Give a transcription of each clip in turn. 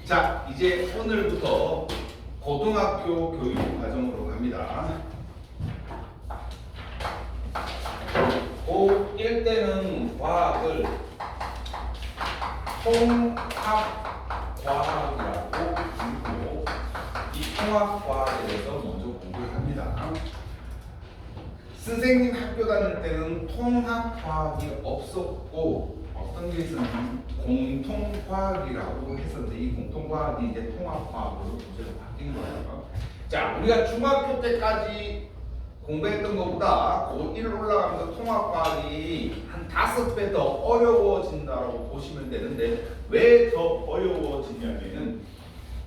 자, 이제 오늘부터 고등학교 교육 과정으로 갑니다. 고1 때는 과학을 통합과학이라고 부르고 이 통합과학에 대해서 먼저 공부를 합니다. 선생님 학교 다닐 때는 통합과학이 없었고 어떤 게 있었냐면 공통과학이라고 했었는데 이 공통과학이 이제 통합과학으로 부제로 바뀐 거예요. 자, 우리가 중학교 때까지 공부했던 것보다 고1 올라가면서 통합과학이 한 5배 더 어려워진다고 보시면 되는데 왜 더 어려워지냐면은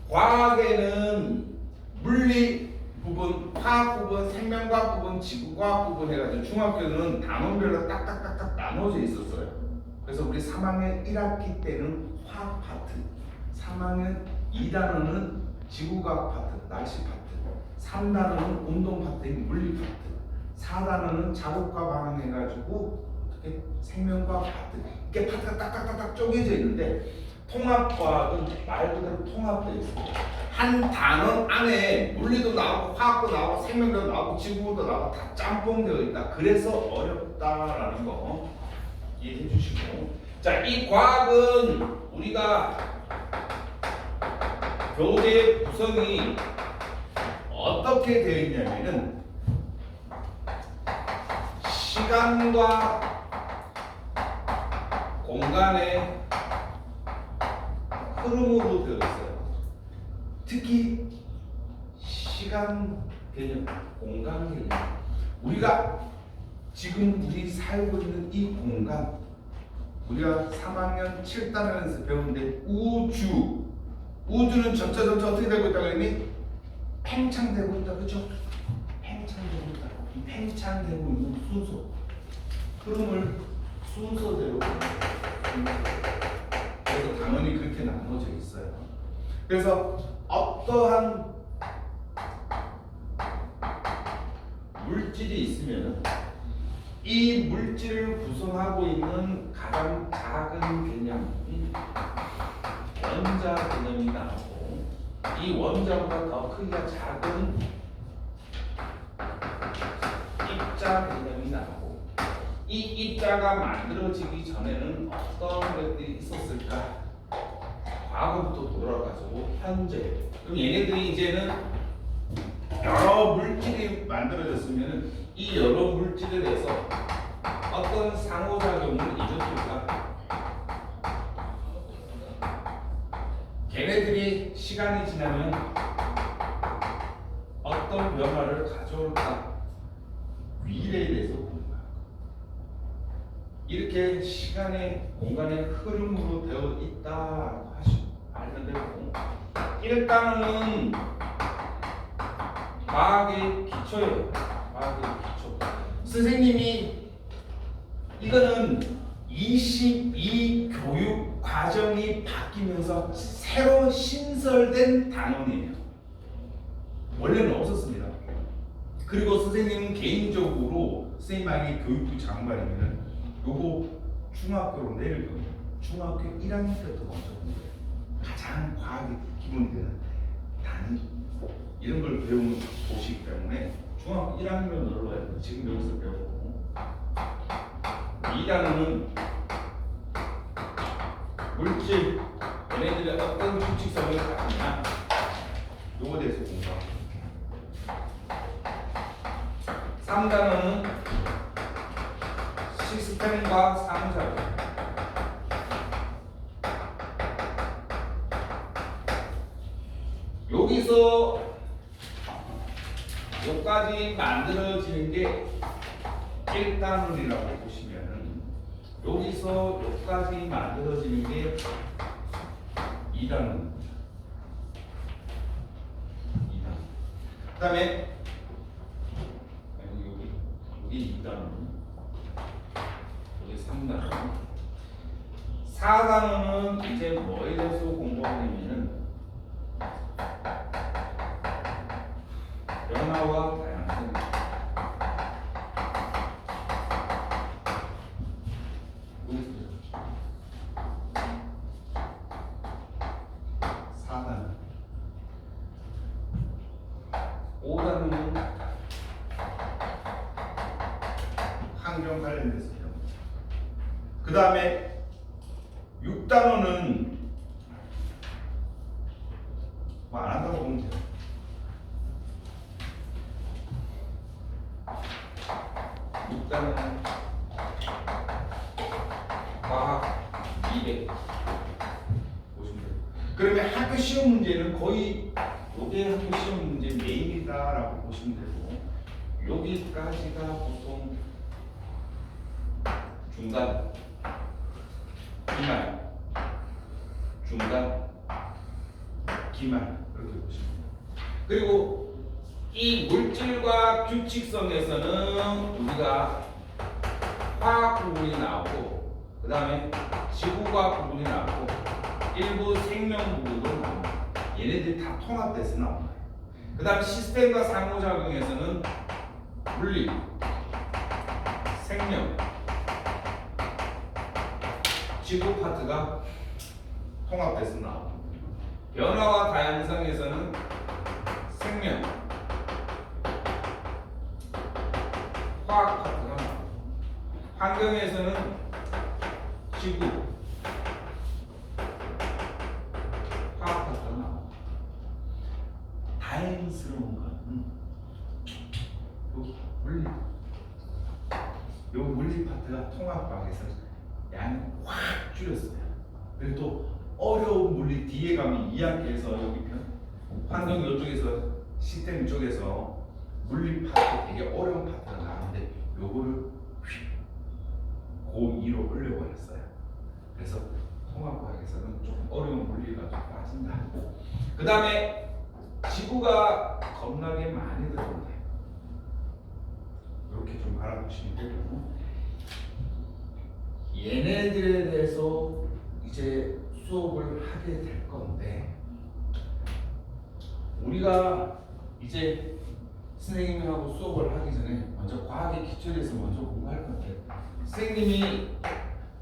과학에는 물리 부분, 화학 부분, 생명과학 부분, 지구과학 부분 해가지고 중학교는 단원별로 딱딱딱딱 나눠져 있었어요. 그래서 우리 3학년 1학기 때는 화학 파트, 3학년 2단원은 지구과학 파트, 날씨 파트, 3단원은 운동 파트인 물리 파트, 4단원은 작업과 반응해가지고 어떻게 생명과학 파트, 이게 파트가 딱딱딱딱 쪼개져 있는데 통합과학은 말 그대로 통합되어 있습니다. 한 단원 안에 물리도 나오고 화학도 나오고 생명도 나오고 지구도 나오고 다 짬뽕되어 있다. 그래서 어렵다라는 거 이해해 주시고, 자, 이 과학은 우리가 교재 구성이 어떻게 되어 있냐면은 시간과 공간의 흐름으로 되어 있어요. 특히 시간 개념, 공간 개념. 우리가 지금 우리 살고 있는 이 공간, 우리가 3학년 7단원에서 배우는데 우주는 점차 어떻게 되고 있다고 했니? 팽창되고 있다, 그렇죠? 팽창되고 있다. 이 팽창되고 있는 순서, 흐름을 순서대로. 그래서 단원이 그렇게 나눠져 있어요. 그래서 어떠한 물질이 있으면 이 물질을 구성하고 있는 가장 작은 개념이 원자 개념이 나오고, 이 원자보다 더 크기가 작은 입자 개념이 나오고, 이 입자가 만들어지기 전에는 어떤 것들이 있었을까? 과거부터 돌아가지고 현재. 그럼 얘네들이 이제는 여러 물질이 만들어졌으면 이 여러 물질에 대해서 어떤 상호작용을 일으킬까? 걔네들이 시간이 지나면 어떤 변화를 가져올까? 미래에 대해서 공부합니다. 이렇게 시간의 공간의 흐름으로 되어 있다고 알면 되고, 일단은 과학의 기초예요. 과학의 기초. 선생님이 이거는 22 교육 과정이 바뀌면서 새로 신설된 단원이에요. 원래는 없었습니다. 그리고 선생님은 개인적으로 선생님에게 교육부 장관이면 요거 중학교로 내릴 겁니다. 중학교 1학년 때부터 먼저 공부해요. 가장 과학의 기본이 되는 단위 이런 걸 배우는 곳이기 때문에 중학교 1학년으로 해요. 지금 여기서 배우고, 2단원은 물질 얘네들이 어떤 규칙성을 가지냐 요거에 대해서 공부하고, 3단원은 시스템과 상호작용. 여기서 여기까지 만들어지는 게 1단원이라고 보시면은, 여기서 여기까지 만들어지는 게 2단원입니다. 2단원. 그 다음에 여기 2단원, 여기 3단원. 4단원은 이제 뭐에 대해서 공부하냐면은 변화와 다양성. 환경 관련돼서 배웁니다. 그 다음에 6단원은 뭐 안 한다고 보면 돼요. 6단원은 과학 200 보시면 돼요. 그러면 학교 시험 문제는 거의 요게 학교 시험 문제 메인이다라고 보시면 되고, 여기까지가 보통 중간, 기말, 중간, 기말 그렇게 보시면 돼요. 그리고 이 물질과 규칙성에서는 우리가 화학 부분이 나오고, 그 다음에 지구과학 부분이 나오고, 일부 생명 부분도 나옵니다. 얘네들이 다 통합돼서 나옵니다. 그 다음 시스템과 상호작용에서는 물리, 생명, 지구 파트가 통합돼서 나옵니다. 변화와 다양성에서는 생명, 화학 파트가 나옵니다. 환경에서는 지구, 화학 파트가 나옵니다. 다행스러운 건 요 물리, 요 물리 파트가 통합과학에서 양이 확 줄였어요. 그리고 또 어려운 물리 뒤에 가면 2학기에서 여기 환경 이쪽에서 시스템 쪽에서 물리 파트 되게 어려운 파트가 나오는데 요거를 고2로 올려버렸어요. 그래서 통합과학에서는 조금 어려운 물리가 좀 빠진다. 그 다음에 지구가 겁나게 많이 들어온다. 이렇게 좀 알아보시면 되고, 얘네들에 대해서 이제 수업을 하게 될 건데, 우리가 이제 선생님하고 수업을 하기 전에 먼저 과학의 기초에 대해서 먼저 공부할 건데, 선생님이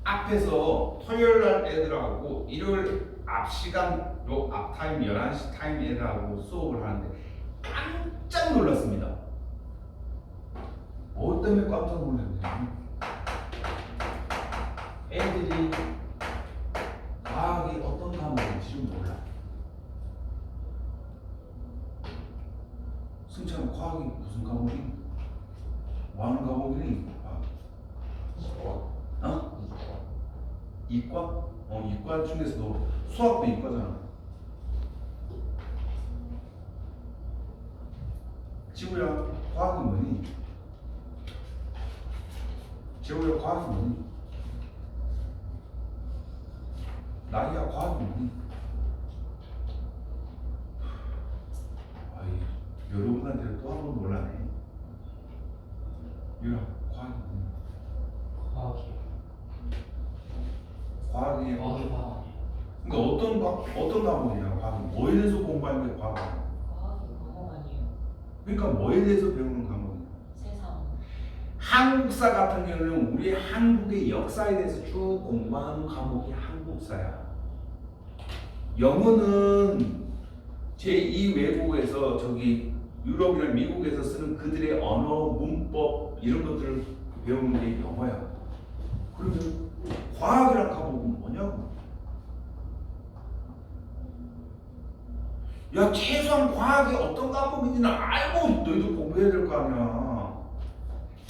앞에서 토요일 날 애들하고 일요일 앞 시간, 요 앞 타임 11시 타임 애들하고 수업을 하는데 깜짝 놀랐습니다. 뭐 때문에 깜짝 놀랐냐면, 애들이 과학이 어떤 과목인지 몰라. 승찬, 과학이 무슨 과목이? 뭐 하는 과목이니? 이과? 이과 중에서도 수학도 이과잖아. 지우야, 과학이 뭐니? 지우야, 과학이 뭐니? 나이야, 과학이 뭐니? 아이, 여러분한테 또 한 번 놀라네. 유라, 과학이 뭐니? 과학이요. 과학이 과학이요. 그러니까 어떤 과목이냐? 과학이 뭐에 대해서 공부하는 게 과학이야? 과학이 과목 아니에요. 그러니까 뭐에 대해서 배우는 과목이야? 세상. 한국사 같은 경우는 우리 한국의 역사에 대해서 쭉 공부하는 과목이 한국사야. 영어는 제2 외국에서 저기 유럽이나 미국에서 쓰는 그들의 언어, 문법 이런 것들을 배우는 게 영어야. 그러면 과학이란 과목은 뭐냐고? 야, 최소한 과학이 어떤 과목인지는 알고 너희도 공부해야 될 거 아니야.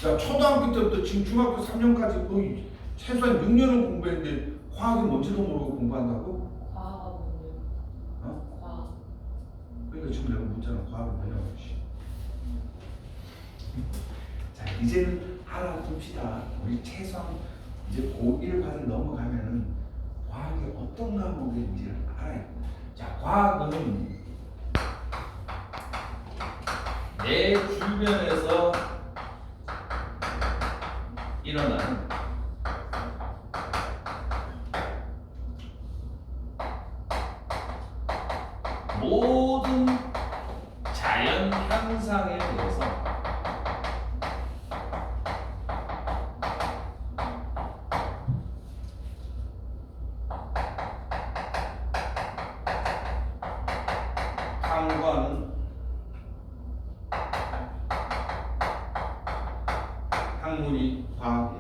야, 초등학교 때부터 지금 중학교 3년까지 거의 최소한 6년은 공부했는데 과학이 뭔지도 모르고 공부한다고? 과학은 뭔데요? 어? 과학. 그러니까 지금 내가 묻잖아. 과학은 뭐냐고. 자, 이제는 알아둡시다. 우리 최소한 이제 고1 과정 넘어가면은 과학이 어떤 과목인지를 알아야 돼. 자, 과학은 내 주변에서 일어나는 모든 자연 현상에 대해서 탐구하는 학문이 과학이에요.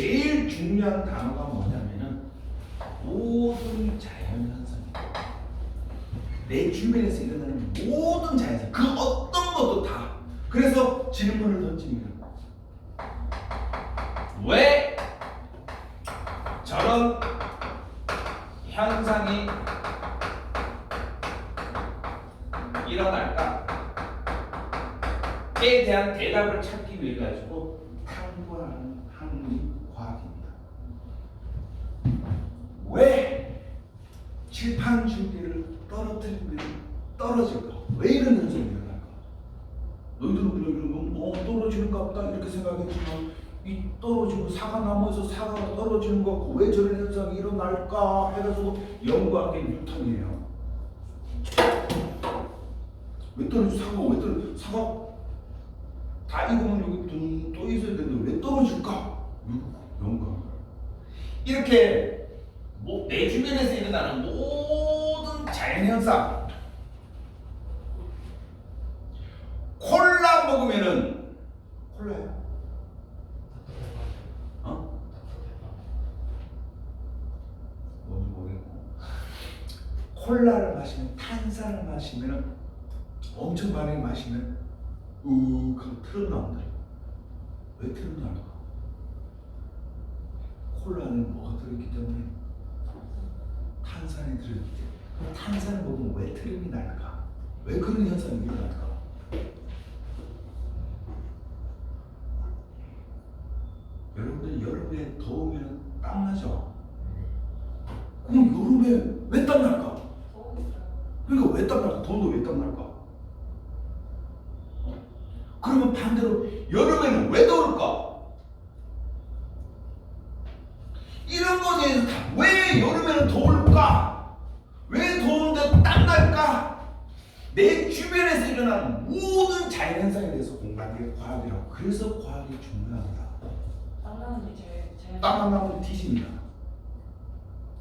제일 중요한 단어가 뭐냐면은 모든 자연현상입니다. 내 주변에서 일어나는 모든 자연현상, 그 어떤 것도 다. 그래서 질문을 던집니다. 왜 저런 현상이 일어날까? 에 대한 대답을 찾기 위해 가지고 탐구하는 학문이 과학입니다. 왜 칠판 줄기를 떨어뜨리면 떨어질까? 왜 이런 현상이 일어날까? 너희들은 떨어지는가 보다 이렇게 생각했지만 이 떨어지고 사과나무에서 사과가 떨어지는 거 같고 왜 저런 현상이 일어날까 해가지고 연구한 게 뉴턴이에요. 왜 떨어지 사과가 왜 떨어지 사과 다 익으면 여기 또 있어야 되는데 왜 떨어질까? 연구한 거예요. 이렇게 내 주변에서 일어나는 모든 자연현상, 콜라 먹으면은 콜라야? 뭔지 모르겠고 콜라를 마시면 탄산을 마시면 엄청 많이 마시면 하고 트름 나온다. 왜 트름 나올까? 콜라는 뭐가 들어있기 때문에 탄산이 들어있기 때문에 탄산을 먹으면 왜 트름이 날까? 왜 그런 현상이 일어날까? 여러분들 여름에 더우면 땀나죠? 그럼 여름에 왜 땀날까? 그러니까 왜 땀날까? 더운데 왜 땀날까? 그러면 반대로 여름에는 왜 더울까? 이런 것에 대해서 왜 여름에는 더울까? 왜 더운데 땀날까? 내 주변에서 일어나는 모든 자연현상에 대해서 공부하는 게 과학이라고. 그래서 과학이 중요합니다. 땀 나는 게 제일 땀 안 나면 뒤집니다.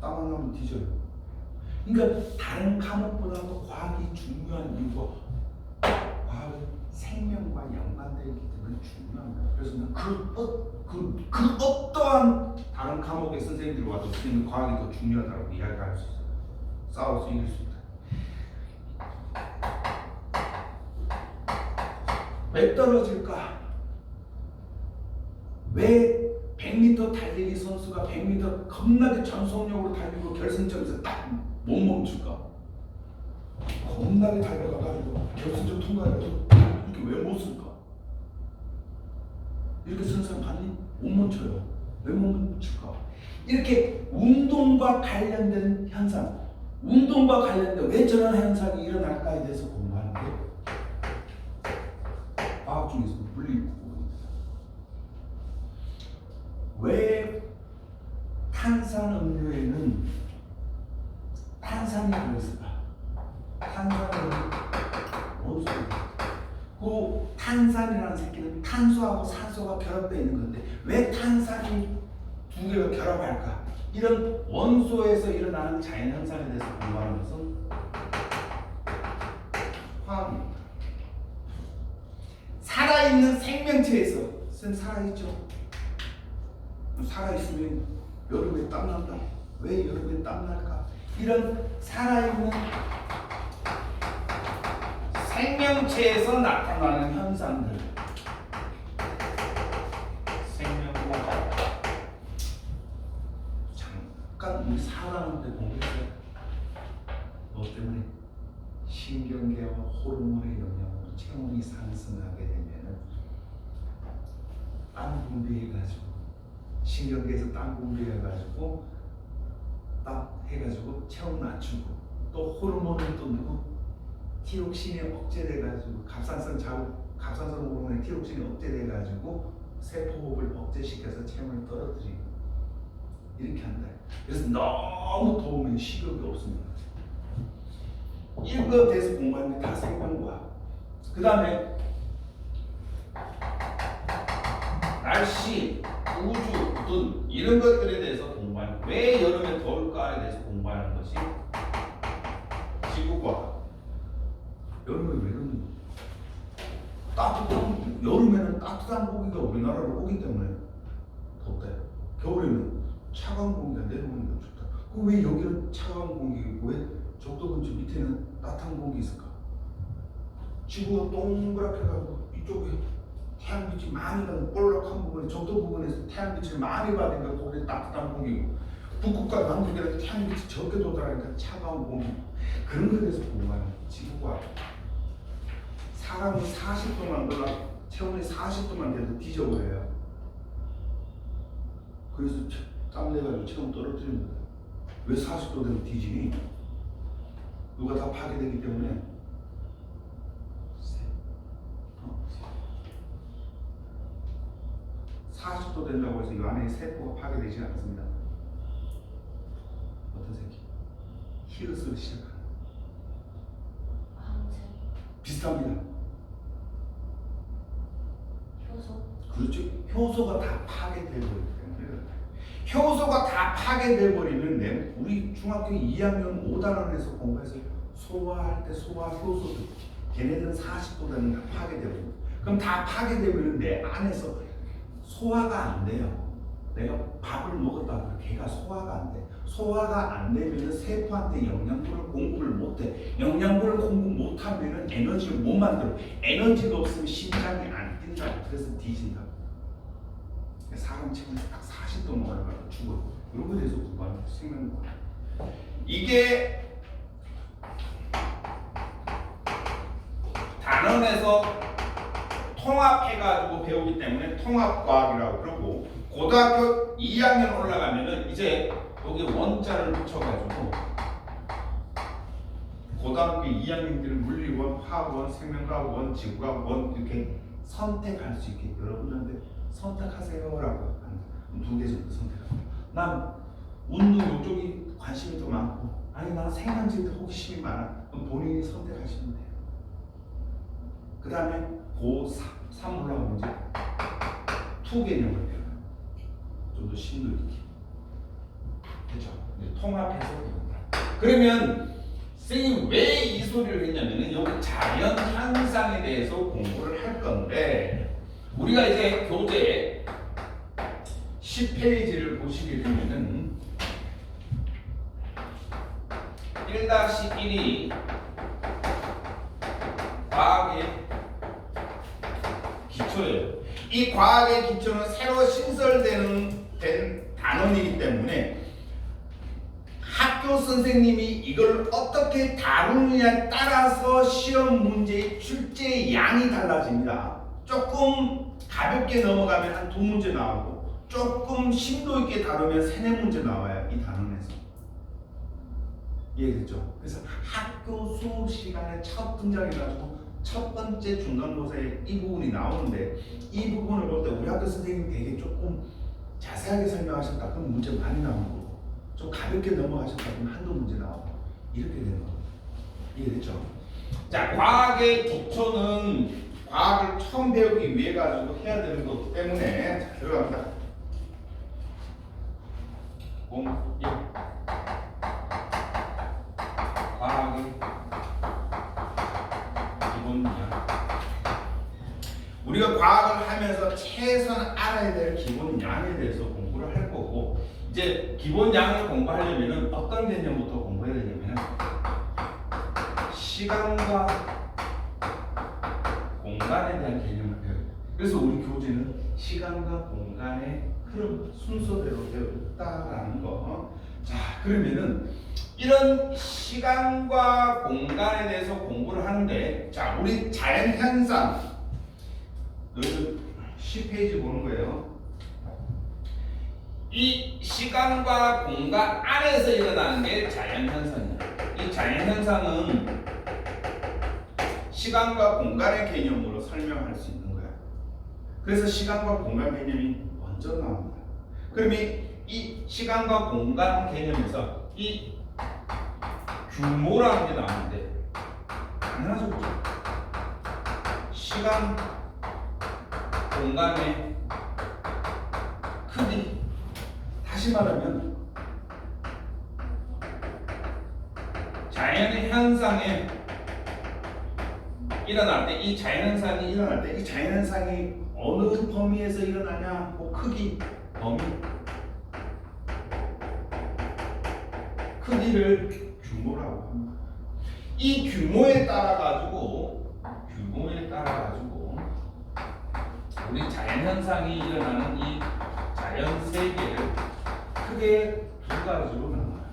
땀 안 나면 뒤져요. 그러니까 다른 과목보다도 과학이 중요한 이유가 과학은 생명과 연관되어 있기 때문에 중요합니다. 그래서 그 어떠한 다른 과목의 선생님들이 와도 선생님 과학이 더 중요하다고 이야기할 수 있어요. 싸워서 이길 수 있다. 왜 떨어질까? 왜 100m 달리기 선수가 100m 겁나게 전속력으로 달리고 결승점에서 딱 못 멈출까? 겁나게 달려가가지고 결승점 통과해가지고 이렇게 왜 못 쓸까? 이렇게 쓰는 사람 봤니? 못 멈춰요. 왜 못 멈출까? 이렇게 운동과 관련된 현상, 운동과 관련된 왜 저런 현상이 일어날까에 대해서 공부하는 게 과학 중에서 물리 부분입니다. 왜 탄산음료에는 탄산이 들어있을까? 탄산은 뭔 소리야? 그 탄산이라는 새끼는 탄소하고 산소가 결합되어 있는 건데 왜 탄산이 두 개가 결합할까? 이런 원소에서 일어나는 자연현상에 대해서 공부하는 것은 화학입니다. 살아있는 생명체에서 살아있죠. 살아있으면 여름에 땀난다. 왜 여름에 땀날까? 이런 살아있는 생명체에서 나타나는 현상들, 생명과 잠깐 우리 사람한테 공부했어요. 뭐 때문에 신경계와 호르몬의 영향으로 체온이 상승하게 되면은 땀 분비해가지고 신경계에서 땀 분비해가지고 땀 해가지고 체온 낮추고 또 호르몬을 또 누구 티록신이 억제돼가지고 갑산성 호르몬의 티록신이 억제돼가지고 세포호흡을 억제시켜서 체온을 떨어뜨리고 이렇게 한다. 그래서 너무 더우면 식욕이 없습니다. 이런 것에 대해서 공부하는 게 다 생명과학. 그 다음에 날씨, 우주, 등 이런 것들에 대해서 공부하는, 왜 여름에 더울까에 대해서 공부하는 것이 지구과학. 여름에 왜 그러는 거야? 여름에는 따뜻한 고기가 우리나라로 오기 때문에 덥대. 겨울에는 차가운 공기가 내려오는 게 좋다. 그럼 왜 여기는 차가운 공기고 왜 적도 근처 밑에는 따뜻한 공기 있을까? 지구가 동그랗게 가고 이쪽에 태양빛이 많이 가는 볼록한 부분에 적도 부분에서 태양빛을 많이 받으니까 거기에 따뜻한 공기고 북극과 남극에는 태양빛이 적게 도달하니까 차가운 공기. 그런 것에 대해서 공부하는 지구과 사람은 40도만 돌아 체온이 40도만 돼도 뒤져버려요. 그래서 땀 내가지고 체온 떨어뜨리는 거예요. 왜 40도 되면 뒤지니? 누가 다 파괴되기 때문에. 40도 된다고 해서 이 안에 세포가 파괴되지 않습니다. 어떤 새끼? 히읗으로 시작하는 항체, 비슷합니다. 효소, 그렇죠. 효소가 다 파괴되어 버리기 때문에 효소가 다 파괴되어 버리면 우리 중학교 2학년 5단원에서 공부해서 소화할 때 소화 효소들 걔네들은 40도 되면 다 파괴되어 버립니다. 그럼 다 파괴되면 내 안에서 소화가 안 돼요. 내가 밥을 먹었다 하면 걔가 소화가 안 돼. 소화가 안 되면 세포한테 영양분을 공급을 못 해. 영양분을 공급 못 하면 에너지를 못 만들어. 에너지가 없으면 심장이 안 뛴다. 그래서 뒤진다. 사람 체온이 딱 40도 넘어가면 죽어. 이런 거에 대해서 공부하는 생명과 이게 단원에서 통합해가지고 배우기 때문에 통합과학이라고 그러고 고등학교 2학년 올라가면은 이제 여기 원자를 붙여가지고 고등학교 2학년 때는 물리원, 화학원, 생명과학원, 지구과학원 이렇게 선택할 수 있게 여러분한테 선택하세요라고 합니다. 두 개 정도 선택합니다. 난 운동 이쪽이 관심이 더 많고 아니 난 생명지에 호기심이 많아. 그럼 본인이 선택하시면 돼요. 그 다음에 고3 올라가면 이제 투 개념을 배워요. 좀 더 심도 있게. 그렇죠? 통합해서 그러면 선생님 왜 이 소리를 했냐면은 여기 자연 현상에 대해서 공부를 할 건데 우리가 이제 교재 10페이지를 보시게 되면은 1-1이 과학의 기초예요. 이 과학의 기초는 새로 신설된 단원이기 때문에 학교 선생님이 이걸 어떻게 다루느냐에 따라서 시험 문제의 출제 양이 달라집니다. 조금 가볍게 넘어가면 한 2문제 나오고 조금 심도 있게 다루면 3-4문제 나와요. 이 단원에서. 이해됐죠? 그래서 학교 수업 시간에 첫 등장해가지고 첫 번째 중간고사에 이 부분이 나오는데 이 부분을 볼 때 우리 학교 선생님이 되게 조금 자세하게 설명하셨다 그럼 문제 많이 나오는 거고 좀 가볍게 넘어가셨다 그러면 1-2문제 나오고 이렇게 되는 겁니다. 이해됐죠? 자, 과학의 기초는 과학을 처음 배우기 위해 가지고 해야 되는 거기 때문에 자, 들어갑니다. 0, 1 과학의 기본 양. 우리가 과학을 하면서 최소한 알아야 될 기본 양에 대해서 공부를 할 거고 이제 기본 양을 공부하려면 어떤 개념부터 공부해야 되냐면 시간과 공간에 대한 개념을 배워야 돼요. 그래서 우리 교재는 시간과 공간의 흐름 순서대로 되어 있다라는 거. 자, 그러면은 이런 시간과 공간에 대해서 공부를 하는데 자, 우리 자연 현상 여기 10페이지 보는 거예요. 이 시간과 공간 안에서 일어나는 게 자연 현상이에요. 이 자연 현상은 시간과 공간의 개념으로 설명할 수 있는 거야. 그래서 시간과 공간 개념이 먼저 나옵니다. 그러면 이 시간과 공간 개념에서 이 규모라는 게 나오는데 당연하죠, 그죠? 시간, 공간의 크기. 다시 말하면 자연의 현상에 일어날 때 이 자연현상이 일어날 때 이 자연현상이 어느 범위에서 일어나냐 그 크기, 범위 크기를 규모라고 합니다. 이 규모에 따라 가지고 우리 자연 현상이 일어나는 이 자연 세계를 크게 두 가지로 나눠요.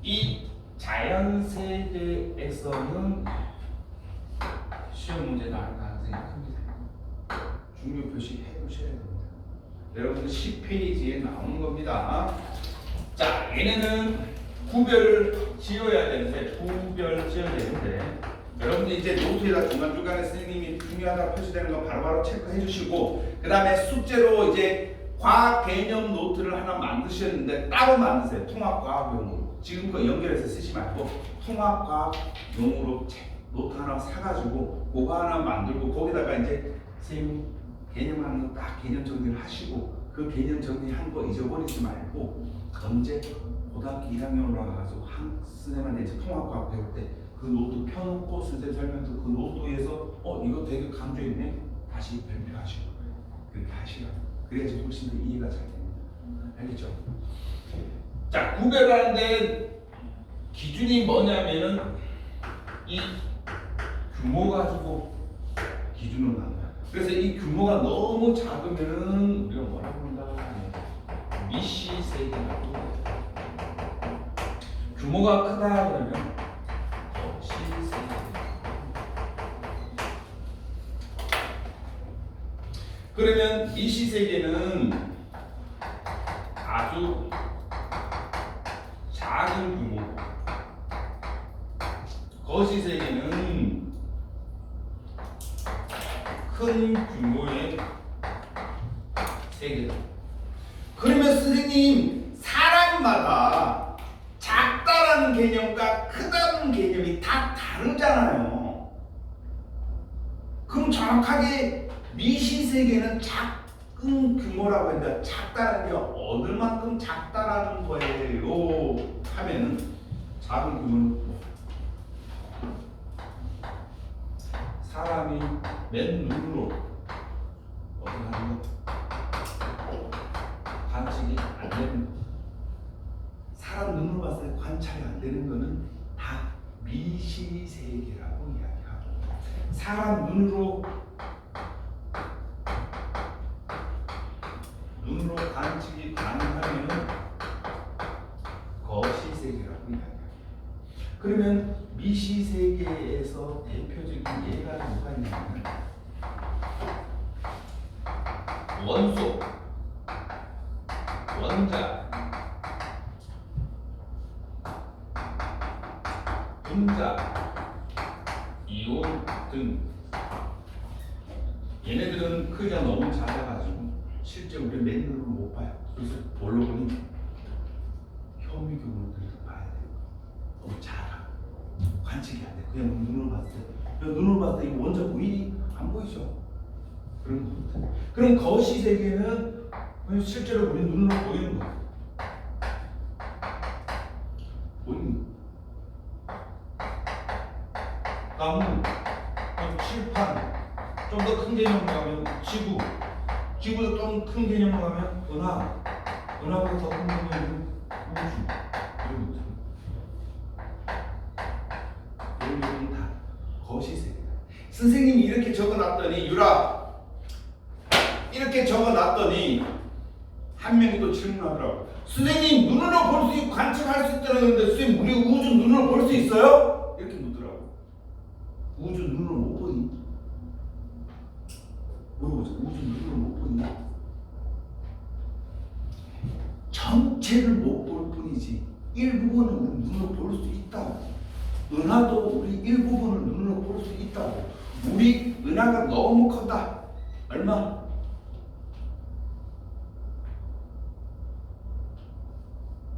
이 자연 세계에서는 시험 문제 나올 가능성이 큽니다. 중요 표시 해두셔야 됩니다. 여러분들 10페이지에 나오는 겁니다. 자, 얘네는 구별을 지어야 되는데 여러분들 이제 노트에다 중간중간에 선생님이 중요하다 표시되는 거 바로바로 체크해 주시고, 그 다음에 숙제로 이제 과학 개념 노트를 하나 만드셨는데 따로 만드세요. 통합과학용으로. 지금 그 연결해서 쓰지 말고 통합과학용으로 노트 하나 사가지고 그거 하나 만들고, 거기다가 이제 선생님 개념하는 거 딱 개념 정리를 하시고, 그 개념 정리한 거 잊어버리지 말고 언제 고등학교 1학년 올라가서 선생님한테 이제 통합과학 배울 때 그 노트 펴놓고 선생님 설명해서 그 노트에서 이거 되게 강조했네, 다시 발표하시고 그렇게 하시라고. 그래야지 훨씬 더 이해가 잘 됩니다. 알겠죠? 자, 구별하는데 기준이 뭐냐면은 이 규모 가지고 기준으로 나눠요. 그래서 이 규모가 너무 작으면은 우리가 뭐라고 한다? 미시 세계라고 해요. 규모가 크다 그러면 거시 세계. 그러면 미시 세계는 아주 작은 규모, 거시 세계는 큰 규모의 세계다. 그러면 선생님, 사람마다 작다라는 개념과 크다는 개념이 다 다르잖아요. 그럼 정확하게 미시세계는 작은 규모라고 했는데 작다는 게 어느만큼 작다라는 거예요 하면은 작은 규모는 사람이 맨눈으로 어떻게 하는 거? 관측이 안 되는 거. 사람 눈으로 봤을 때 관찰이 안 되는 거는 다 미시세계라고 이야기하고, 사람 눈으로 관측이 가능하면 거시세계라고 이야기합니다. 그러면 미시세계에서 대표적인 예가 뭐가 있냐면 원소, 원자, 분자, 이온 등. 얘네들은 크기가 너무 작아가지고 실제 우리 맨눈으로 못 봐요. 그래서 뭘로 보니 현미경으로 봐야 돼요. 너무 작아, 관측이 안 돼. 그냥 눈으로 봤을 때, 눈으로 봤을 때 이 원자 보이니? 안 보이죠. 그런 겁니다. 그럼 거시 세계는 실제로 우리 눈으로 보이는 거예요. 보이는 거. 다음은 칠판, 좀 더 큰 개념으로 가면 지구, 지구도 좀 큰 개념으로 가면 은하, 은하보다 더 큰 개념은 우주, 이런 거죠. 이런 거는 다 거시세계다. 선생님이 이렇게 적어놨더니, 유라 이렇게 적어놨더니 한 명이 또 질문하더라고. 선생님, 눈으로 볼 수 있고 관측할 수 있다는 건데 선생님, 우리 우주 눈으로 볼 수 있어요? 이렇게 묻더라고. 우주 눈으로 못 보니? 물어보죠. 우주 눈으로 못 보니? 전체를 못 볼 뿐이지 일부분은 우리 눈으로 볼 수 있다고. 은하도 우리 일부분을 눈으로 볼 수 있다고. 우리 은하가 너무 크다. 얼마?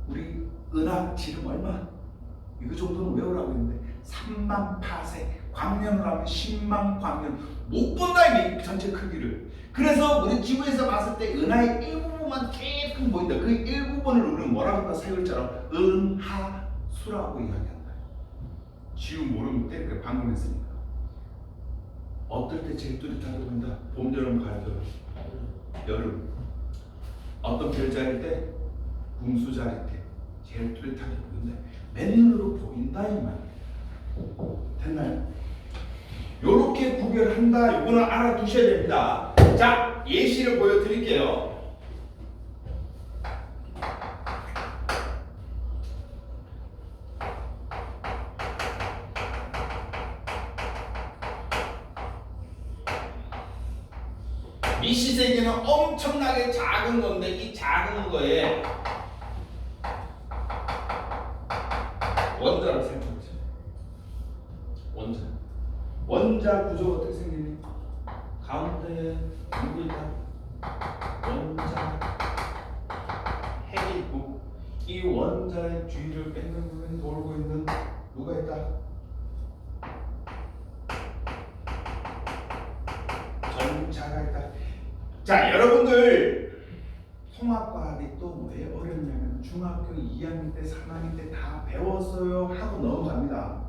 우리 은하 지름 얼마? 이거 정도는 외우라고 했는데 3만 파세, 광년을 하면 10만 광년. 못 본다 이게 전체 크기를. 그래서 우리 지구에서 봤을 때 은하의 일부분만 조금 보인다. 그 일부분을 우리는 뭐라고 할까? 세 글자로 은하수라고 이야기한다. 지구 모르면 때릴까? 방금 했으니까. 어떨 때 제일 뚜렷하게 보인다? 봄, 여름, 가을, 겨울. 여름. 어떤 별자리일 때? 금수자리일 때. 제일 뚜렷하게 보인다. 맨눈으로 보인다 이 말이에요. 됐나요? 요렇게 구별한다. 요거는 알아두셔야 됩니다. 자, 예시를 보여드릴게요. 미시세계는 엄청나게 작은 건데 이 작은 거에 원자를 살펴보죠. 원자 구조가 어떻게 생기니? 가운데 누구 있다? 원자 핵이 있고 이 원자의 주위를 뺑뺑뺑 돌고 있는 누가 있다? 전자가 있다. 자, 여러분들 통합과학이 또 왜 어렵냐면 중학교 2학년 때, 3학년 때 다 배웠어요 하고 넘어갑니다.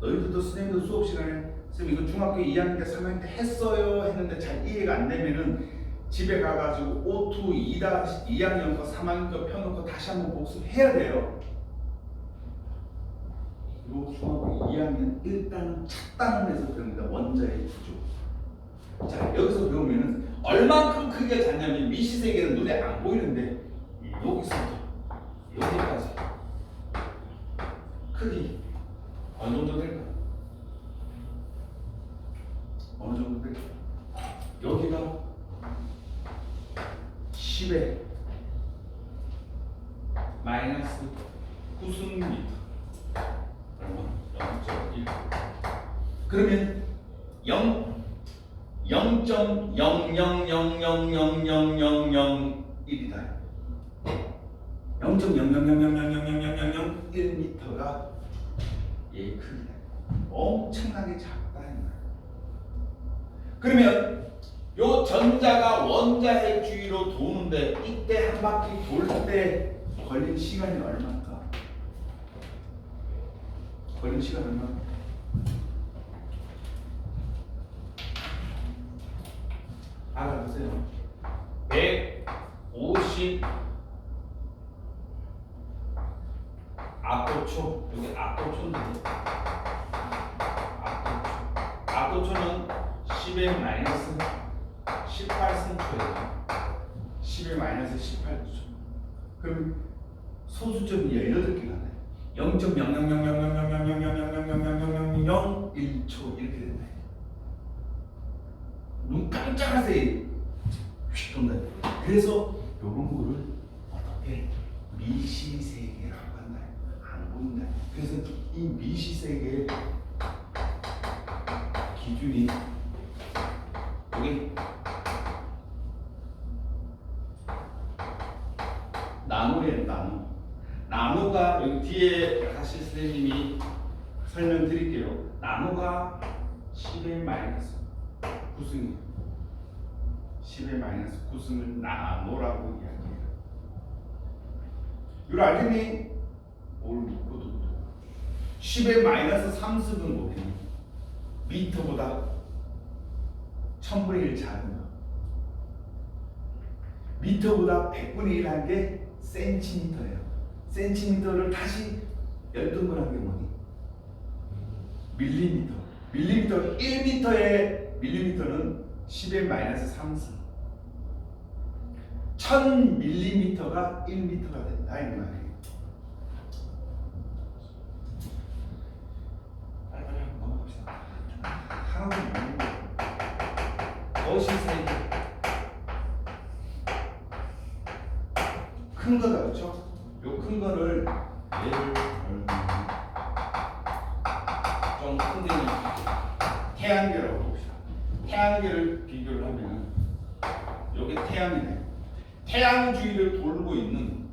너희들도 선생님도 수업 시간에 선생님 이거 중학교 2학년 때, 3학년 때 했어요 했는데 잘 이해가 안 되면은 집에 가가지고 O2 2학년 거, 3학년 거 펴놓고 다시 한번 복습해야 돼요. 그리고 중학교 2학년 일단은 첫 단원에서 배웁니다. 원자의 구조. 자, 여기서 배우면은 얼만큼 크기가 작냐면 미시세계는 눈에 안 보이는데 여기서부터 여기까지 크기 어느 정도 될까? 어느 정도 될까? 여기가 10의 마이너스 9승미터 얼마? 0.1 그러면 0.00000000001이다. 0.00000000001m가 얘의 크기다. 엄청나게 작다 이 말이야. 그러면 요 전자가 원자의 주위로 도는데 이때 한 바퀴 돌 때 걸린 시간이 얼마일까? 걸린 시간 얼마? 알아보세요. 150 압도초. 여기 압도초인데 압도초는 10의 마이너스 18승초예요. 10의 마이너스 18초. 그럼 소수점이 18개가 나요. 0.000000000000001초 이렇게 된다. 눈 깜짝하세요. 휙 돈다. 그래서 요런 거를 어떻게 미시세계라고 한다. 안 보인다. 그래서 이 미시세계의 기준이 여기 나노래요. 나노가 여기 뒤에 다시 선생님이 설명드릴게요. 나노가 10의 마이너스 9승이에요. 10의 마이너스 9승을 나노라고 이야기해요. 이걸 알겠니? 뭘 묻고도 10의 마이너스 3승은 뭐겠니? 미터보다 1000분의 1 작은 거. 미터보다 100분의 1 한 게 센티미터예요. 센티미터를 다시 12번 한 게 뭐니? 밀리미터. 밀리미터 1미터의 밀리미터는 10의 마이너스 3승. 1000밀리미터가 1미터가 된다 이 말이에요. 빨리 한번 넘어갑시다. 하나도 모르는 거예요. 거시세계 큰 거다 그렇죠? 요 큰 거를 예를 들면 좀 큰 데는 태양계라고 봅시다. 태양계를 비교를 하면 요게 태양이네. 태양 주위를 돌고 있는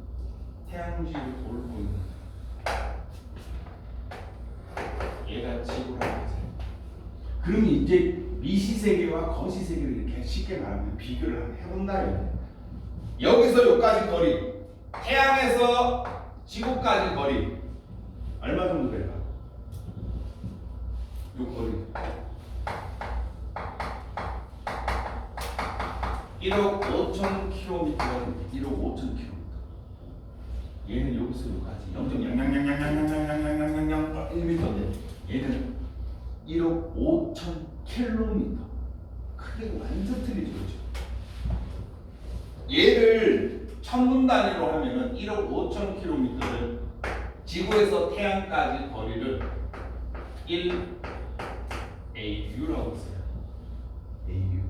얘가 지구라고 하세요. 그러면 이제 미시세계와 거시세계를 이렇게 쉽게 말하면 비교를 해본다요. 여기서 여기까지 거리, 태양에서 지구까지 거리 얼마 정도 될까? 요 거리 1억 5천 km가 1억 5천 km. 얘는 여기서 여기까지 0.00000000001m인데 얘는 1억 5천 킬로미터. 크게 완전 틀리죠, 그렇죠? 얘를 천분 단위로 하면은 1억 5천 킬로미터를 지구에서 태양까지 거리를 1 AU라고 써요. AU.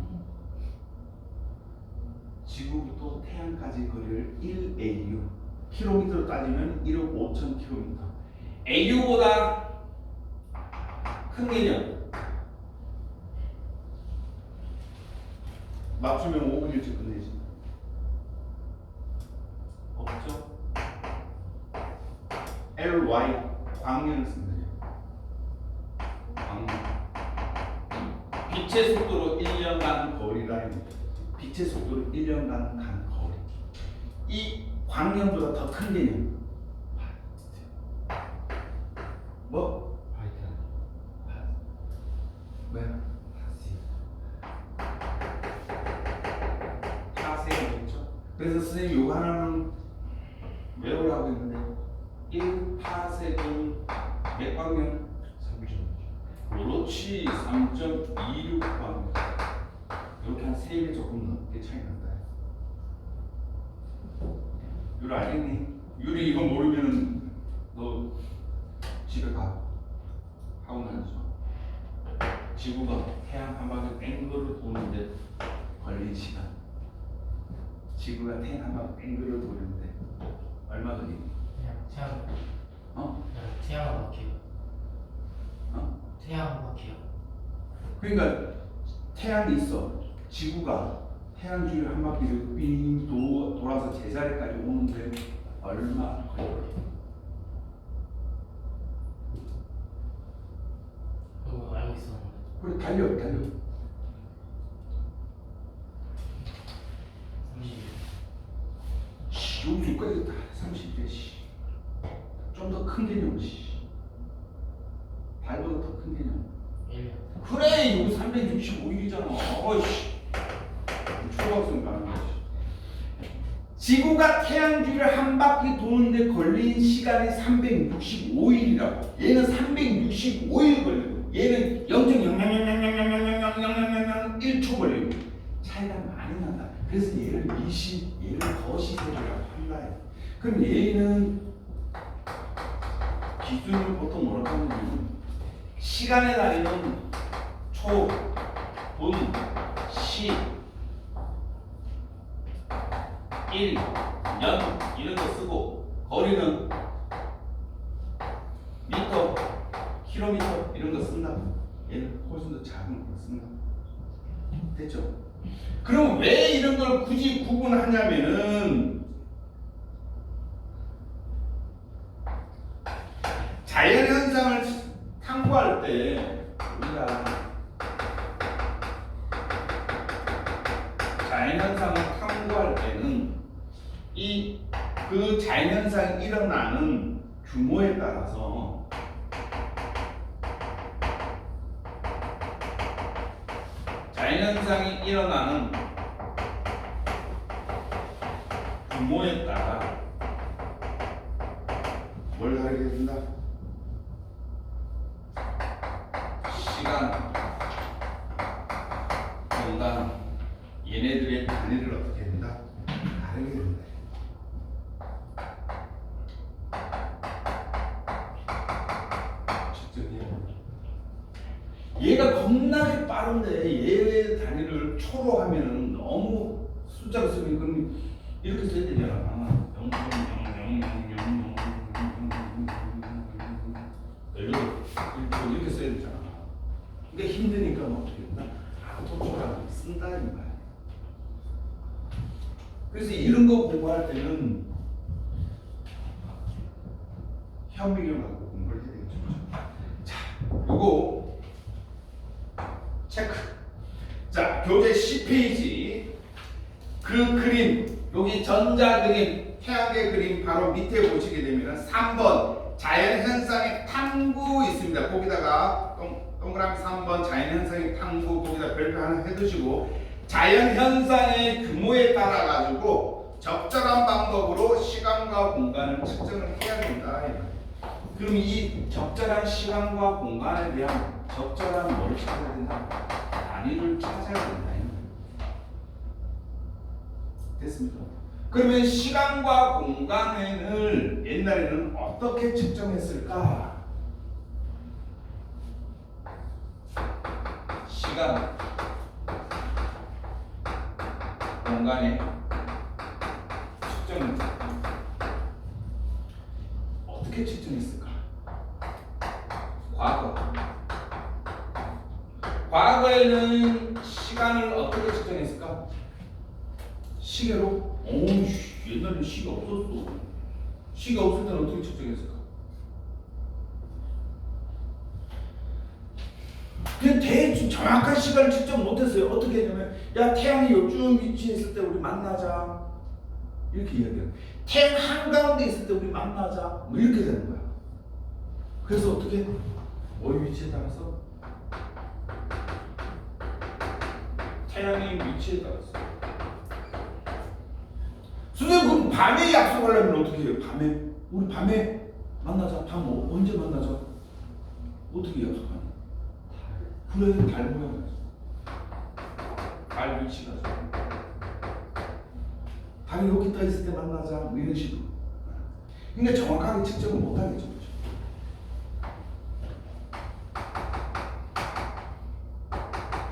지구부터 태양까지 거리를 1 AU. 킬로미터로 따지면 1억 5천 킬로미터. AU보다 큰 개념. 맞추면 5분 일찍 끝내지. 없죠? LY 광년을 씁니다. 광년. 빛의 속도로 1년간 거리라는 빛의 속도로 1년간 간 거리. 이 광년보다 더 큰 개념. 뭐? 뭐야? 파세였죠. 그래서 선생님 요거 하나는 외우라고 했는데 1파세는 몇 광년? 3점. 그렇지. 3.26광년. 이렇게 한 3배 조금 넘게 차이 난다. 유리 알겠니? 유리 이거 모르면 너 집에 가. 하고 나서 지구가 태양 한 바퀴 뺑글을 도는데 걸린 시간. 지구가 태양 한 바퀴 뺑글을 도는데 얼마 걸리니? 그냥 태양. 어? 그냥 태양 한 바퀴요. 어? 태양 한 바퀴요. 그러니까 태양이 있어. 지구가 태양 주위를 한 바퀴를 삥 돌아서 제자리까지 오는데 얼마 걸려? 그거 알고 있었는데. 그래 달려. 30일. 여기까지 다 30대 좀 더 큰 개념 발보다 더 큰 개념. 1년. 그래 여기 365일이잖아. 어이씨 초등학생 가는 거지. 지구가 태양 주위를 한 바퀴 도는데 걸린 시간이 365일이라고. 얘는 365일 걸리고 얘는 0.00000000001초 걸리고 차이가 많이 난다. 그래서 얘를 얘를 거시세라고 한다. 그럼 얘는 기준을 보통 뭐라고 하냐면 시간의 단위는 초, 분, 시, 일, 년 이런 거 쓰고 거리는 미터, 킬로미터 이런 거 쓴다. 얘는 훨씬 더 작은 걸 쓴다. 됐죠? 그럼 왜 이런 걸 굳이 구분하냐면은 자연현상을 탐구할 때 우리가 자연현상을 탐구할 때는 그 자연현상이 일어나는 규모에 따라서 자연현상이 일어나는 규모에 따라 뭘 다르게 된다? 시간, 공간, 얘네들의 단위를 어떻게 된다? 다르게 된다. 얘가 겁나게 빠른데 얘의 단위를 초로 하면은 너무 숫자로 쓰면 그럼 이렇게 써야 되잖아. 0.0000000 이렇게 써야 되잖아. 그러니까 힘드니까 뭐 어떻게 된다? 아토초라고 쓴다는 거야. 그래서 이런 거 공부할 때는 현미경 갖고 공부를 해야 되겠죠. 자, 요거 체크. 자, 교재 10페이지 그 그림, 여기 전자 그림, 태양의 그림 바로 밑에 보시게 되면 3번 자연현상의 탐구 있습니다. 거기다가 동그라미 3번 자연현상의 탐구 거기다 별표 하나 해두시고 자연현상의 규모에 따라 가지고 적절한 방법으로 시간과 공간을 측정을 해야 된다. 그럼 이 적절한 시간과 공간에 대한 적절한 뭐를 찾아야 된다? 단위를 찾아야 된다. 됐습니까? 그러면 시간과 공간을 옛날에는 어떻게 측정했을까? 시간, 공간의 측정 어떻게 측정했을까? 과거에는 시간을 어떻게 측정했을까? 시계로? 오우씨, 옛날에 시계 없었어. 시계 없을 때는 어떻게 측정했을까? 그냥 대충 정확한 시간을 측정 못했어요. 어떻게 했냐면, 야, 태양이 요쯤 위치에 있을 때 우리 만나자. 이렇게 이야기해요. 태양 한가운데 있을 때 우리 만나자. 뭐 이렇게 되는 거야. 그래서 어떻게? 어디 위치에 따라서? 태양의 위치에 따라서. 선생님, 그럼 밤에 약속하려면 어떻게 해요? 밤에? 우리 밤에 만나자. 밤 언제 만나자? 어떻게 약속하냐? 그래, 달 모양. 달 위치가. 달이 여기 떠 있을 때 만나자. 뭐 이런 식으로. 그러니까 정확하게 측정을 못하겠죠. 그렇죠?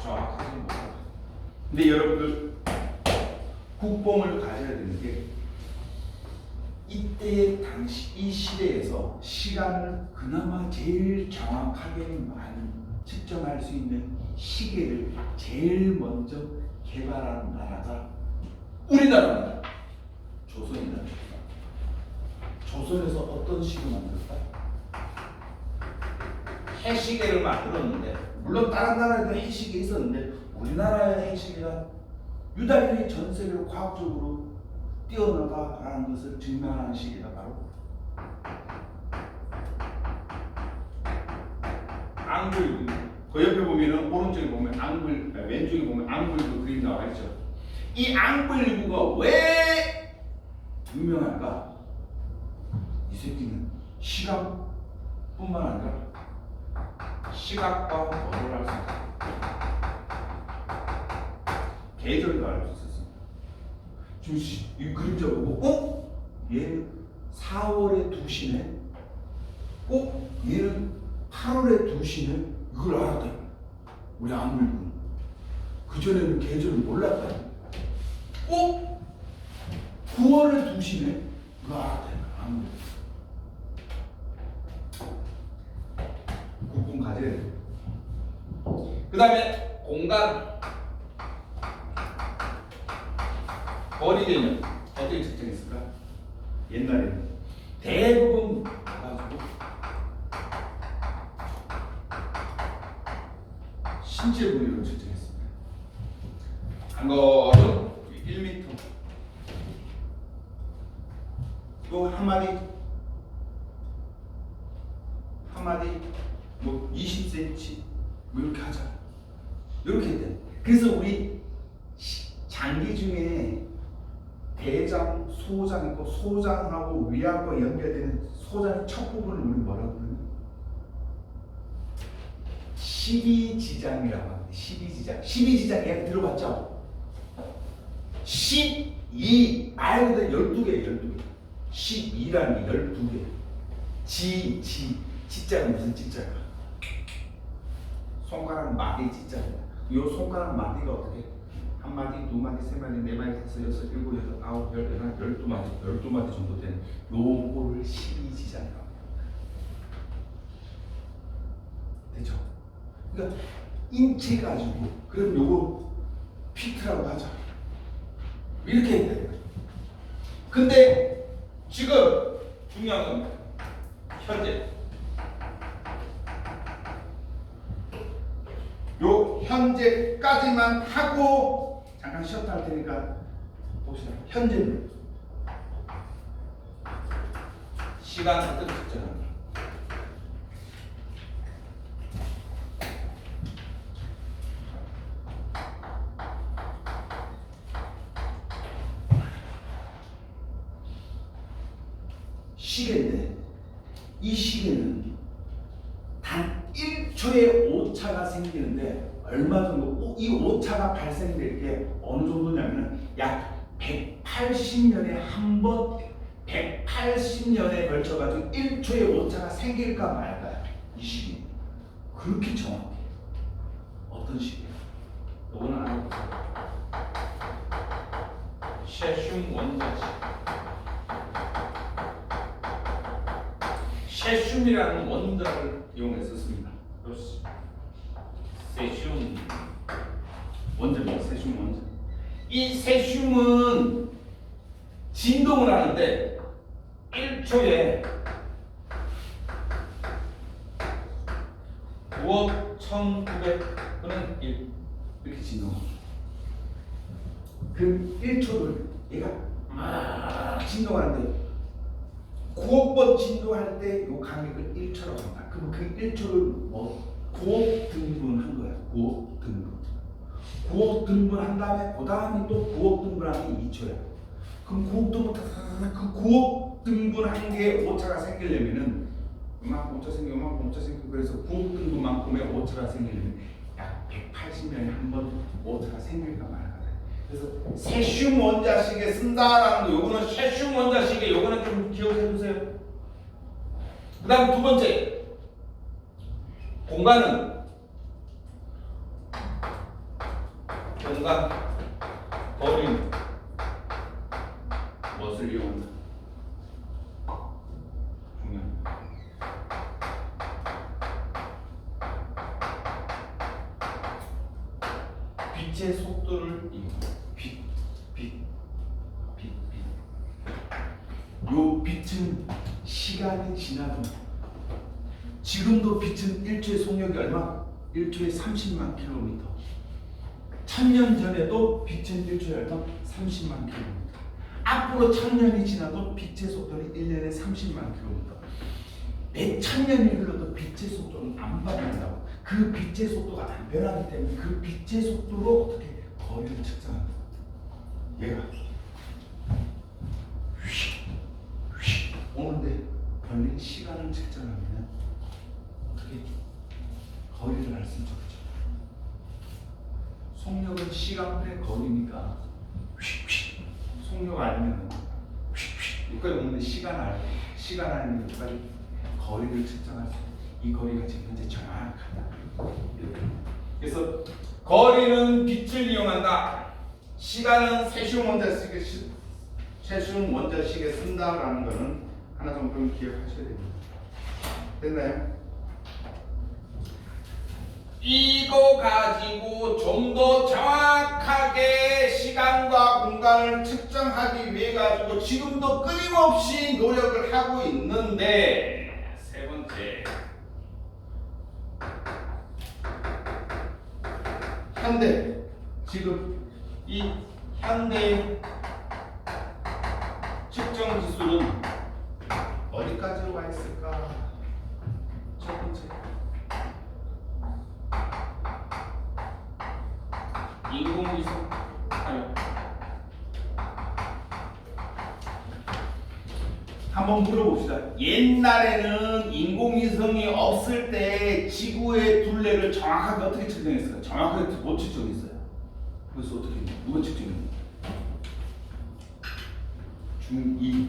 정확하게 못하겠죠. 근데 여러분들, 국뽕을 가져야 되는 게 이때의 당시 이 시대에서 시간을 그나마 제일 정확하게 많이 측정할 수 있는 시계를 제일 먼저 개발한 나라가 우리나라입니다. 조선이다. 조선에서 어떤 시계를 만들었다? 해시계를 만들었는데, 물론 다른 나라에도 해시계 있었는데 우리나라의 해시계가 유달리 전 세계로 과학적으로 뛰어나다라는 것을 증명하는 시기가 바로 앙글그. 그 옆에 보면은 오른쪽에 보면 앙글, 왼쪽에 보면 앙글그 그림 나와 있죠. 이 앙글그가 왜 유명할까? 이 새끼는 시각뿐만 아니라 시각과 뭐를 할 수 있다. 계절도 알 수 있었습니다. 지금 이 그림자 보고, 얘는 4월에 2시네. 얘는 8월에 2시네. 이걸 알았다. 우리 앙글군. 그전에는 계절을 몰랐다. 9월에 2시네. 이거 알았다. 앙글군. 국뽕 가져야 돼. 그 다음에 공간. 거리 개념 어떻게 측정했을까? 옛날에는 대부분 가지고 신체 부위로 측정했습니다. 한 거는 1m, 또 한 마디 뭐 20cm 뭐 이렇게 하자. 이렇게 돼. 그래서 우리 장기 중에 대장, 소장 있고, 소장하고 위하고 연결되는 소장의 첫 부분을 우리 뭐라고 그러냐? 12지장이라고 합니다. 12지장. 12지장 얘기 들어봤죠? 12 말 그대로 12개, 12개. 12라는 게 12개. 지자는 무슨 지자가? 손가락 마디 지자입니다. 이 손가락 마디가 어떻게? 한 마디, 두 마디, 세 마디, 네 마디, 다섯, 여섯, 일곱, 여덟, 아홉, 열, 열한, 12마디 정도 되는 요거를 12지장이라고 합니다. 됐죠? 그러니까 인체 가지고 그럼 요거 피트라고 하자. 이렇게 해야 돼요. 근데 지금 중요한 겁니다. 현재 요 현재까지만 하고 잠깐 쉬었다 할 테니까 봅시다. 현재는 시간 어떻게 측정합니까? 시계인데 이 시계는 단 1초의 오차가 생기는데 얼마 정도 이 오차가 발생될 게 어느 정도냐면 약 180년에 한 번 180년에 걸쳐가지고 1초의 오차가 생길까 말까요. 이 시계 그렇게 정확해. 어떤 시계야? 이거는 알아보세요. 셰슘 원자식. 셰슘이라는 원자를 이용해서 씁니다. 그렇지. 세슘 원자입니다. 세슘 원자. 이 세슘은 진동을 하는데 1초에 9억 1900분의 1 이렇게 진동합니다. 그 1초를 얘가 막 진동하는데 9억 번 진동할 때 이 간격을 1초라고 합니다. 그럼 그 1초를 9억 등분한 거예요. 9억 등분. 9억 등분한 다음에 그 다음에 또 9억 등분하는 게 2초야. 그럼 9억 등분 그 9억 등분한 게 오차가 생기려면은 이만큼 오차 생기고 이만큼 오차 생기고 그래서 9억 등분만큼의 오차가 생기려면 약 180년에 한 번 오차가 생길까 말까. 그래서 세슘 원자식에 쓴다라는 거 요거는 세슘 원자식에 요거는 좀 기억해 두세요. 그 다음 두 번째 공간 거리는 무엇을 이용한다? 중요합니다. 빛의 속도를 이용한다. 요 빛은 시간이 지나도 지금도 빛은 1초의 속력이 얼마? 1초에 30만 킬로미터. 1000년 전에도 빛은 1초에 얼마? 30만 킬로미터. 앞으로 1000년이 지나도 빛의 속도는 1년에 30만 킬로미터. 몇 천년이 흘러도 빛의 속도는 안 변한다고. 그 빛의 속도가 안 변하기 때문에 그 빛의 속도로 어떻게 거리를 측정합니다. 얘가 오는데 걸린 시간을 측정하면 어떻게 거리를 알 수 있죠. 그렇죠? 속력은 시간분의 거리니까 속력 알면 여기까지 오는데 시간 알면 여기까지 거리를 측정할 수 있어요. 이 거리가 지금 현재 정확하다. 그래서 거리는 빛을 이용한다. 시간은 세슘 원자식에 쓴다라는 것은 하나 정도는 기억하셔야 됩니다. 됐나요? 이거 가지고 좀 더 정확하게 시간과 공간을 측정하기 위해 가지고 지금도 끊임없이 노력을 하고 있는데 세 번째 현대 지금 이 현대의 측정 기술은 어디까지 와 있을까? 첫 번째 인공위성 사용. 한번 물어봅시다. 옛날에는 인공위성이 없을 때 지구의 둘레를 정확하게 어떻게 측정했어요? 정확하게 못 측정했어요. 그래서 어떻게 했냐? 누가 측정했냐? 중2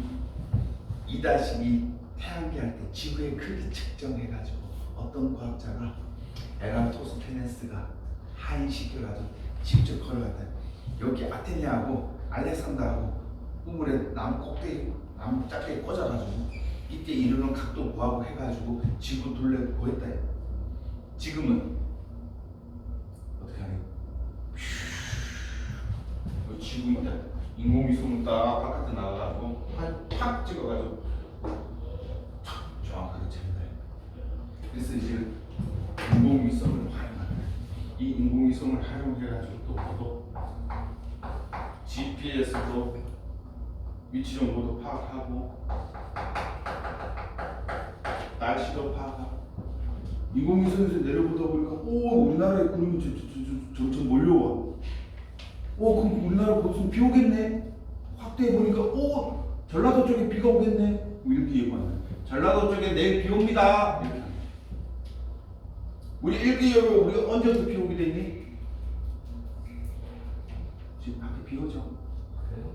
2-2 태양계 할 때 지구의 크기 측정해가지고 어떤 과학자가 에라토스테네스가 하인시켜가지고 직접 걸어갔다. 여기 아테네하고 알렉산더하고 우물에 나무 꼭대기 나무 짝대기 꽂아가지고 이때 이루는 각도 구하고 해가지고 지구 둘레 구했다. 지금은 어떻게 하냐? 지구입니다. 인공위성을 딱 바깥에 나가가지고 팍 찍어가지고 정확하게 잽니다. 그래서 이제 인공위성을 활용합니다. 이 인공위성을 활용해가지고 또 GPS도 위치 정보도 파악하고 날씨도 파악하고 인공위성에서 내려보다 보니까 오 우리나라에 구름이 점점 몰려와. 오 그럼 우리나라 거기서 비 오겠네. 확대해 보니까 오 전라도 쪽에 비가 오겠네. 이렇게 얘기하는 전라도 쪽에 내일 비 옵니다. 이렇게 하는 거야. 우리 일기예보 우리 언제부터 비 오게 됐니? 지금 밖에 비 오죠? 그래요?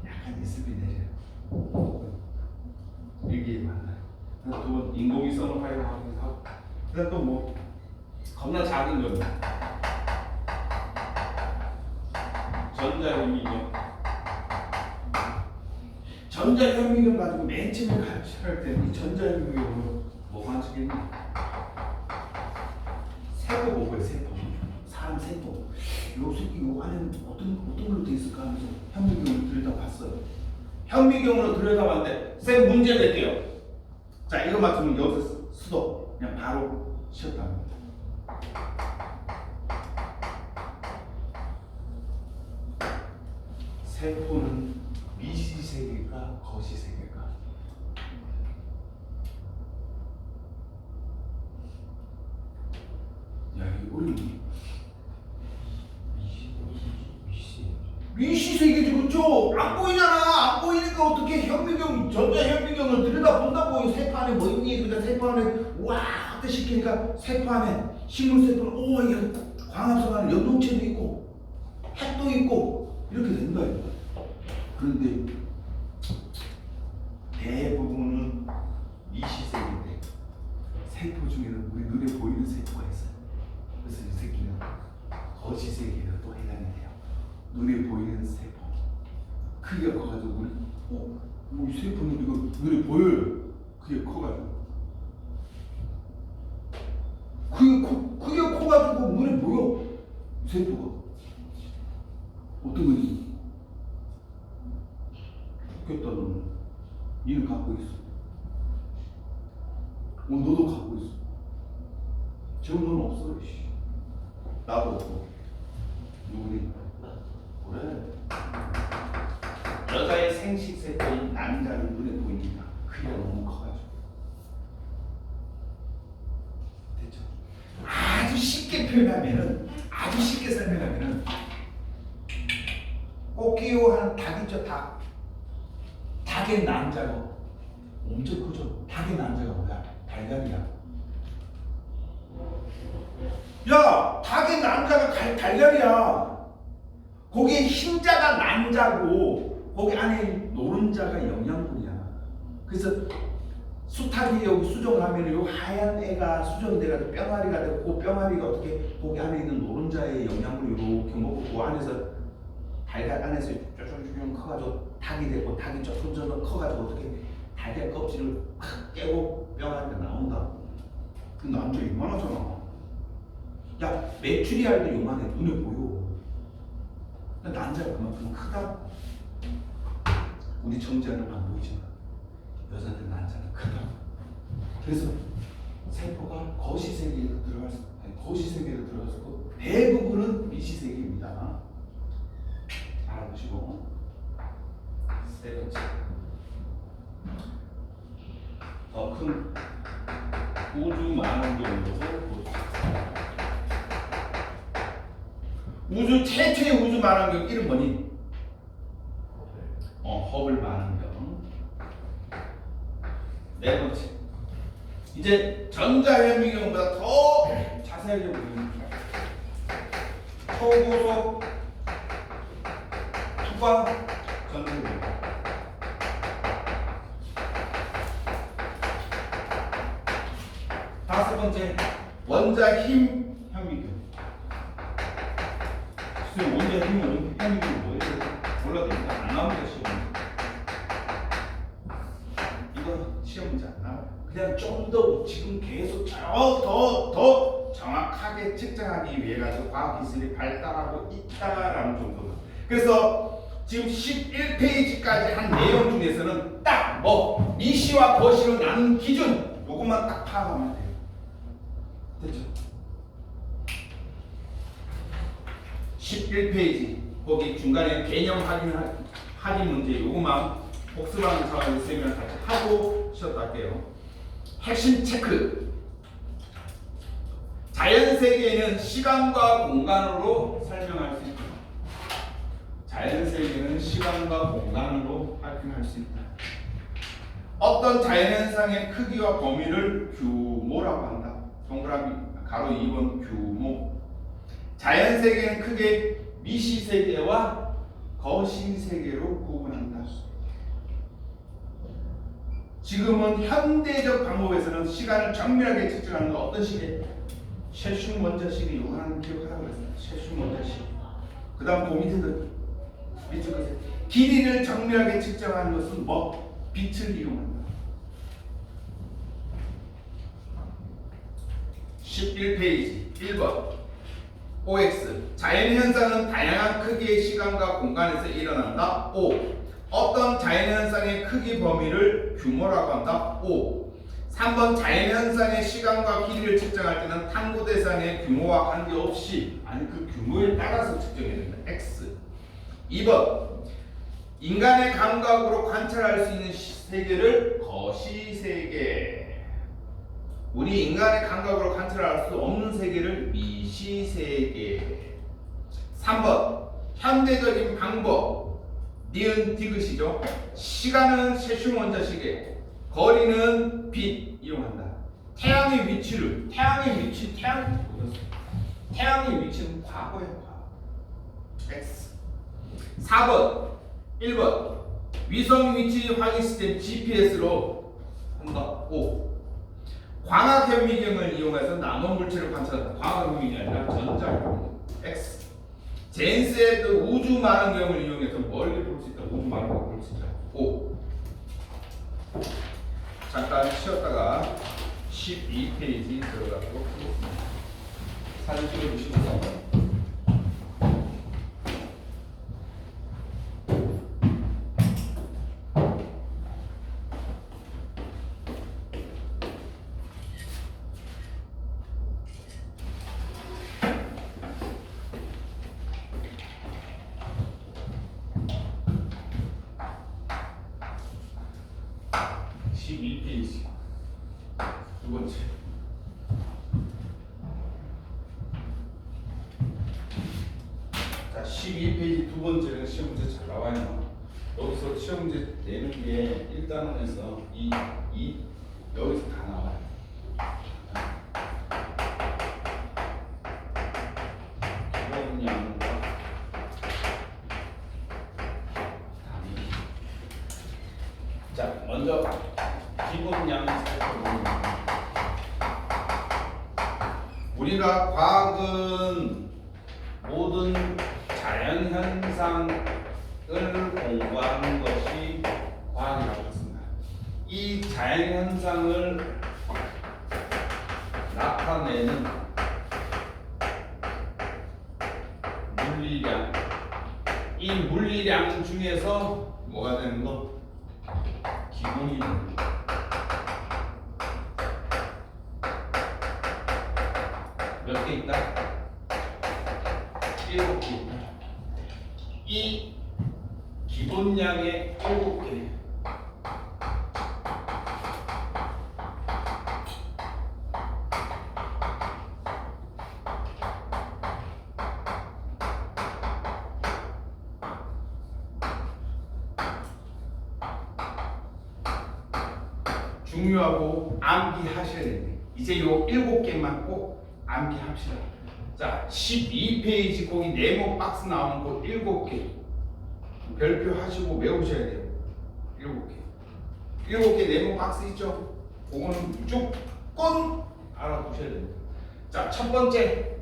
약간 이슬비 내려요. 일기예보 한다. 그래서 또 인공위성을 활용하고 그다음 또 뭐 겁나 작은 거 전자현미경. 전자현미경 가지고 맨 처음에 가르칠 때 이 전자현미경으로 뭐 가르치겠니? 세포 보고요, 세포. 사람 세포. 요 새끼 요 안에는 어떤 걸로 돼 있을까 하면서 현미경을 들여다봤어요. 현미경으로 들여다봤는데 쌤 문제 낼게요. 자, 이거 맞추면 여기서 수도 그냥 바로 쉬었다 합니다. 세포는 미시세계일까 거시세계일까? 야, 이거 어렵니? 미시세계지, 그쵸? 안 보이잖아. 안 보이니까 어떻게 현미경, 전자현미경을 들여다본다고. 세포 안에 뭐 있니? 그러니까 세포 안에 와 하트 시키니까 세포 안에 식물세포는 오, 이거 광합성 안에 연동체도 있고 핵도 있고 이렇게 된다 이거. 그런데 대부분은 미시세계인데 세포 중에는 우리 눈에 보이는 세포가 있어요. 그래서 이 새끼는 거시세계에도 또 해당이 돼요. 눈에 보이는 세포 크기가 커가지고 우리 이 세포는 이거 눈에 보여요. 그게 커가지고 그게 커가지고 눈에 보여. 세포가 어떤 거지? 좋겠다. 너는 니는 갖고 있어. 너도 갖고 있어. 지금 너는 없어. 나도 없고. 누구니? 그래. 여자의 생식세포인 남자는 눈에 보입니다. 크기가 너무 커가지고. 됐죠? 아주 쉽게 표현하면은, 아주 쉽게 설명하면은, 꽃기호한 닭 있죠, 닭. 닭의 남자가 엄청 크죠. 닭의 남자가 뭐야? 달걀이야. 야, 닭의 남자가 달걀이야. 거기에 흰자가 남자고 거기 안에 노른자가 영양분이야. 그래서 수탉이 여기 수정을 하면 요 하얀 애가 수정돼가지고 뿅아리가 되고 그 뿅아리가 어떻게 거기 안에 있는 노른자의 영양분을 이렇게 먹고 그 안에서 달걀 안에서 쭈쭈쭈쭈 커가지고 닭이 되고 닭이 조금 커가지고 어떻게 달걀 껍질을 팍 깨고 뿅아리가 나온다. 그 남자 이만하잖아. 야, 메추리알도 요만해. 눈에 보여. 남자가 그만큼 크다. 우리 정자는 안 보이지만 여자들 남자는 크다. 그래서 세포가 거시세계로 들어갈 수, 거시세계로 들어가서 대부분은 미시세계입니다. 알아보시고. 세 번째, 더 큰 우주 만원경으로 우주 최초의 우주 만원경 이름 뭐니? 허블 만원경. 네 번째, 이제 전자현미경보다 더 자세하게 보면 초고속 투과 전구경. 다섯 번째, 원자힘 현미경. 지금 원자힘은 현미경이 뭐예요? 몰라도 일단 안 나옵니다. 시험. 이거 시험 문제 안 나와요. 그냥 좀 더 지금 계속 더 정확하게 측정하기 위해 가지고 과학기술이 발달하고 있다라는 정도다. 그래서 지금 11페이지까지 한 내용 중에서는 딱 뭐 미시와 거시로 나눈 기준 요것만 딱 파악하면 돼요. 됐죠? 11페이지 거기 중간에 개념 확인 문제 요것만 복습하는 차원에서 있으면 같이 하고 쉬었다 할게요. 핵심 체크. 자연세계는 시간과 공간으로 설명할 수 있다. 자연세계는 시간과 공간으로 설명할 수 있다. 어떤 자연현상의 크기와 범위를 규모라고 한다. 동그라미 가로 2번 규모. 자연세계는 크게 미시세계와 거시세계로 구분한다. 지금은 현대적 방법에서는 시간을 정밀하게 측정하는 건 어떤 시계? 셰슘원자식이 이거 하나 기억하라고 그랬어요. 셰슘원자식. 그 다음 그 밑에 것에 길이를 정밀하게 측정하는 것은 뭐? 빛을 이용한다. 11페이지 1번 OX 자연현상은 다양한 크기의 시간과 공간에서 일어난다. O 어떤 자연현상의 크기 범위를 규모라고 한다. O 3번 자연현상의 시간과 길이를 측정할 때는 탐구 대상의 규모와 관계없이 아니 그 규모에 따라서 측정해야 된다. X 2번 인간의 감각으로 관찰할 수 있는 세계를 거시세계 우리 인간의 감각으로 관찰할 수 없는 세계를 미시세계 3번 현대적인 방법 니은 디귿이죠. 시간은 셰슘원자식에 거리는 빛 이용한다. 태양의 위치는 과거예요. 과거. X 4번 1번 위성 위치 확인 시스템 GPS로 한다. O 광학현미경을 이용해서 나노물질을 관찰한다. 광학현미경이 아니라 전자현미경. X 제임스 웹 우주 망원경을 이용해서 멀리 볼 수 있다. 우주 망원경을 볼 수 있다. O 잠깐 쉬었다가 12페이지 들어가도록 하겠습니다. 사진 찍어주시고 두 번째. 자, 12페이지 두 번째는 시험 문제 잘 나와요. 여기서 시험 문제 내는 게 1단원에서 여기서 다 나와요. 기본 양과 답이. 자, 먼저 기본 양을 살펴보면 우리가 과학은 모든 자연현상을 공부하는 것이 과학이라고 했습니다. 이 자연현상을 나타내는 물리량, 이 물리량 중에서 뭐가 되는 거? 기본이 되는 거. 몇 개 있다? 7개 있다. 이 기본량의 7개. 중요하고 암기하셔야 됩니다. 이제 요 7개만 꼭 암기합시다. 자, 12페이지 거기 네모 박스 나오는 거 7개 별표 하시고 외우셔야 돼요. 7개. 7개 네모 박스 있죠? 그거는 무조건 알아두셔야 됩니다. 자, 첫 번째.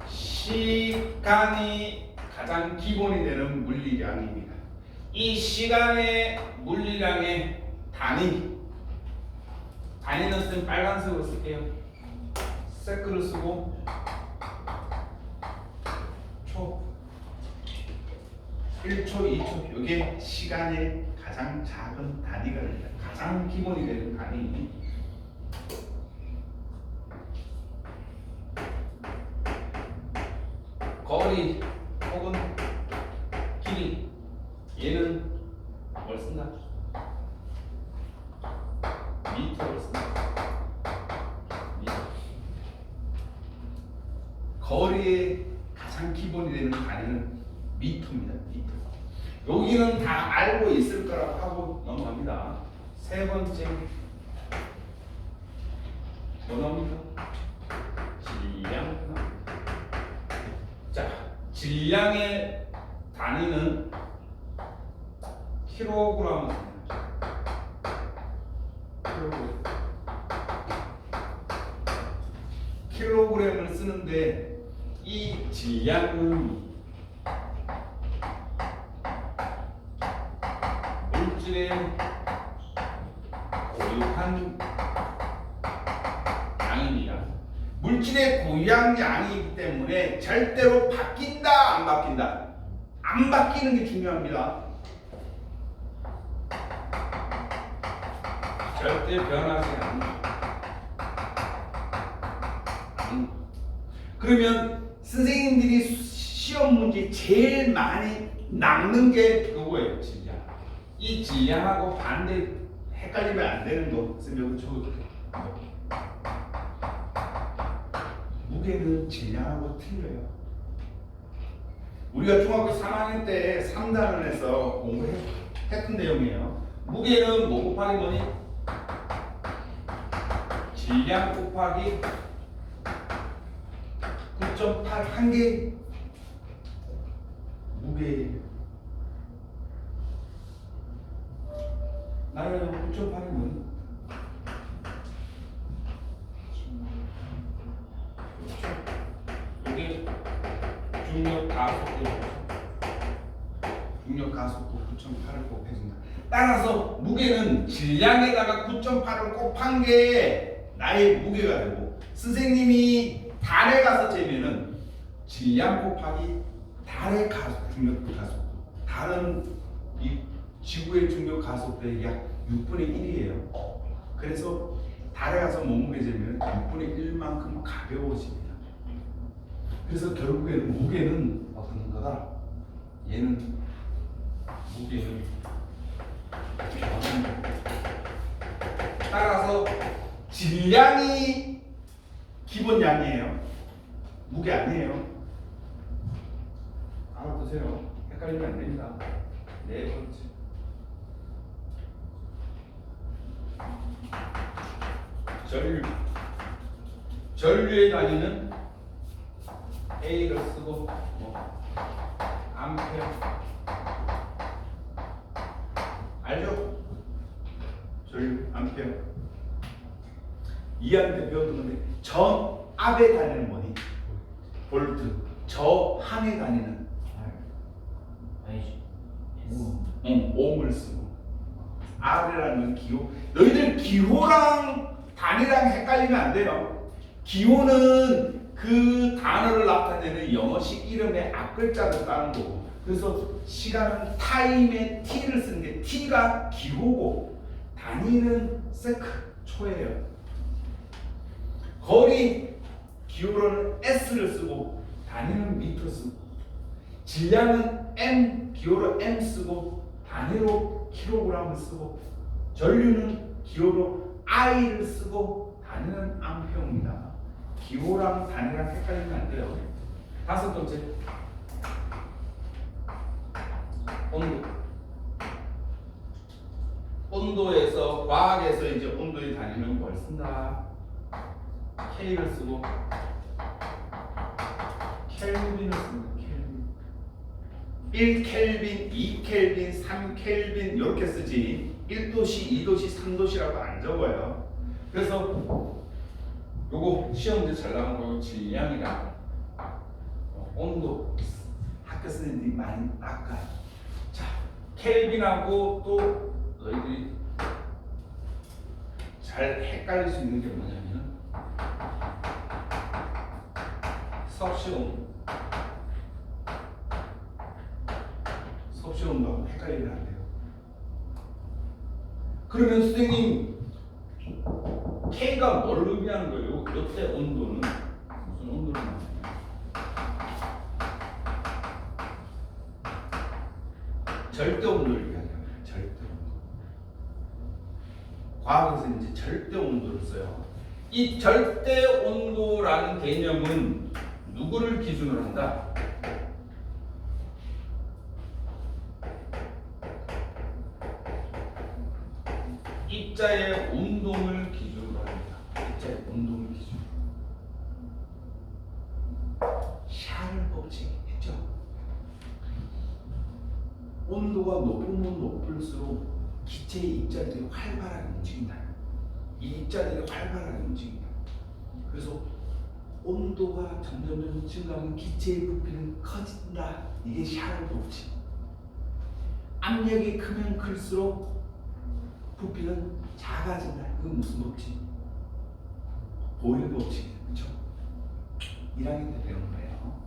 시간이 가장 기본이 되는 물리량입니다. 이 시간의 물리량의 단위는 쓴 빨간색으로 쓸게요. 세크를 쓰고 초 1초, 2초 이게 시간의 가장 작은 단위가 됩니다. 가장 기본이 되는 단위. 거리 혹은 길이 얘는 뭘 쓴다? 미터를 쓴다. 미터. 거리의 가장 기본이 되는 단위는 미터입니다. 미터. 여기는 다 알고 있을 거라고 하고 넘어갑니다. 세 번째 뭐 나옵니까? 질량. 자, 질량의 단위는 킬로그램. 킬로그램을 쓰는데 이 질량은 물질의 고유한 양입니다. 물질의 고유한 양이기 때문에 절대로 바뀐다, 안 바뀐다? 안 바뀌는 게 중요합니다. 절대 변하지 않는다. 그러면 선생님들이 시험 문제 제일 많이 낚는 게 그거예요, 질량. 이 질량하고 반대 헷갈리면 안 되는 거. 선생님 여기 적어줄게요. 무게는 질량하고 틀려요. 우리가 중학교 3학년 때 3단원에서 공부했던 내용이에요. 무게는 뭐 곱하기 뭐니? 질량 곱하기 9.8 한 개 무게. 나는 9.8이 뭐니? 여기 중력 가속도, 중력 가속도 9.8을 곱해준다. 따라서 무게는 질량에다가 9.8을 곱한 게 나의 무게가 되고, 선생님이 달에 가서 재면은 질량 곱하기 달의 가속, 중력 가속도. 달은 이 지구의 중력 가속도의 약 6분의 1이에요. 그래서 달에 가서 몸무게 재면 6분의 1만큼 가벼워집니다. 그래서 결국에는 무게는 어떤 거다? 얘는 무게는 따라서 질량이 기본 양이에요. 무게 아니에요. 알아두세요. 헷갈리면 안 됩니다. 네 번째. 전류. 전류의 단위는 A를 쓰고 뭐 암페어. 알죠? 전류 암페어. 2학년 때 배웠던 건데 전압의 단위는 뭐니? 볼트. 저항의 단위는 아니지. 옴을 쓰고. R이라는 건 기호. 너희들 기호랑 단위랑 헷갈리면 안 돼요. 기호는 그 단어를 나타내는 영어식 이름의 앞글자를 따는 거고, 그래서 시간은 타임의 T를 쓰는데 T가 기호고 단위는 세크, 초예요. 거리 기호로는 S를 쓰고 단위는 미터 쓰고, 질량은 M, 기호로 M 쓰고 단위로 킬로그램을 쓰고, 전류는 기호로 I를 쓰고 단위는 암페어입니다. 기호랑 단위랑 헷갈리면 안 돼요. 다섯 번째, 온도. 온도에서, 과학에서 이제 온도의 단위는 뭘 쓴다? K를 쓰고 켈빈을 씁니다. 켈빈. 1켈빈, 2켈빈, 3켈빈 이렇게 쓰지 1도씨, 2도씨, 3도씨라고 안 적어요. 그래서 요거 시험 문제 잘 나온 거 질량이랑 온도 학교 선생님들이 많이 낚아요. 자, 켈빈하고 또 너희들이 잘 헷갈릴 수 있는 게 뭐냐면 섭씨 온도하고 헷갈리면 안 돼요. 그러면 선생님 K가 뭘 의미하는 거예요? 이때 온도는 무슨 온도를 말하나요? 절대 온도를 얘기하는 거예요. 절대 온도. 과학에서 이제 절대 온도를 써요. 이 절대 온도라는 개념은 누구를 기준으로 한다? 입자의 운동을 기준으로 합니다. 입자의 운동을 기준으로. 샤를 법칙 있죠? 온도가 높으면 높을수록 기체의 입자들이 활발하게 움직인다. 이 입자들이 활발하게 움직인다. 그래서 온도가 점점 증가하면 기체의 부피는 커진다. 이게 샤를 법칙. 압력이 크면 클수록 부피는 작아진다. 이건 무슨 법칙? 보일 법칙. 그렇죠? 1학년 때 배운 거예요.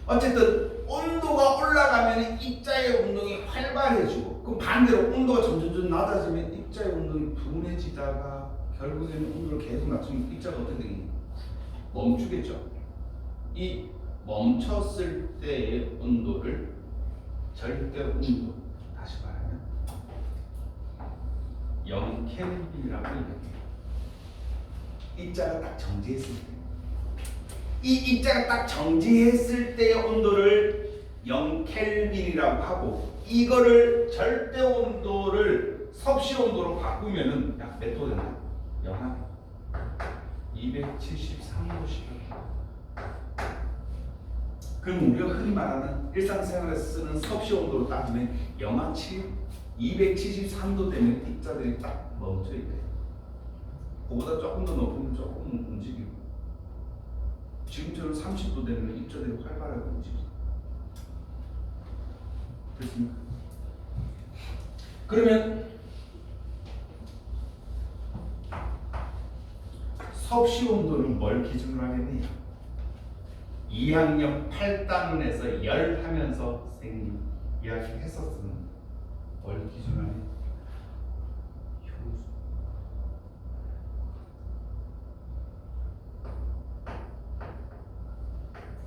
어쨌든 온도가 올라가면 입자의 운동이 활발해지고, 그럼 반대로 온도가 점점 낮아지면 입자의 운동이 둔해지다가 결국에는 온도를 계속 낮추면 입자가 어떻게 되겠냐? 멈추겠죠. 이 멈췄을 때의 온도를 절대 온도, 다시 말하면 0켈빈이라고 얘기해요. 입자가 딱 정지했을 때, 이 입자가 딱 정지했을 때의 온도를 0켈빈이라고 하고, 이거를 절대 온도를 섭씨 온도로 바꾸면은 약 몇 도 되나? 영하 273도씩. 그럼 우리가 흔히 말하는 일상생활에서 쓰는 섭씨 온도로 따지면 영하 273도 되면 입자들이 딱 멈춰 있대요. 그보다 조금 더 높으면 조금 움직이고, 지금처럼 30도 되면 입자들이 활발하게 움직이죠. 됐습니까? 그러면 섭씨 온도는 뭘 기준으로 하겠느냐? 2학년 8단원에서 열 하면서 선생님 이야기 했었으면 뭘 기준으로 하냐? 효수.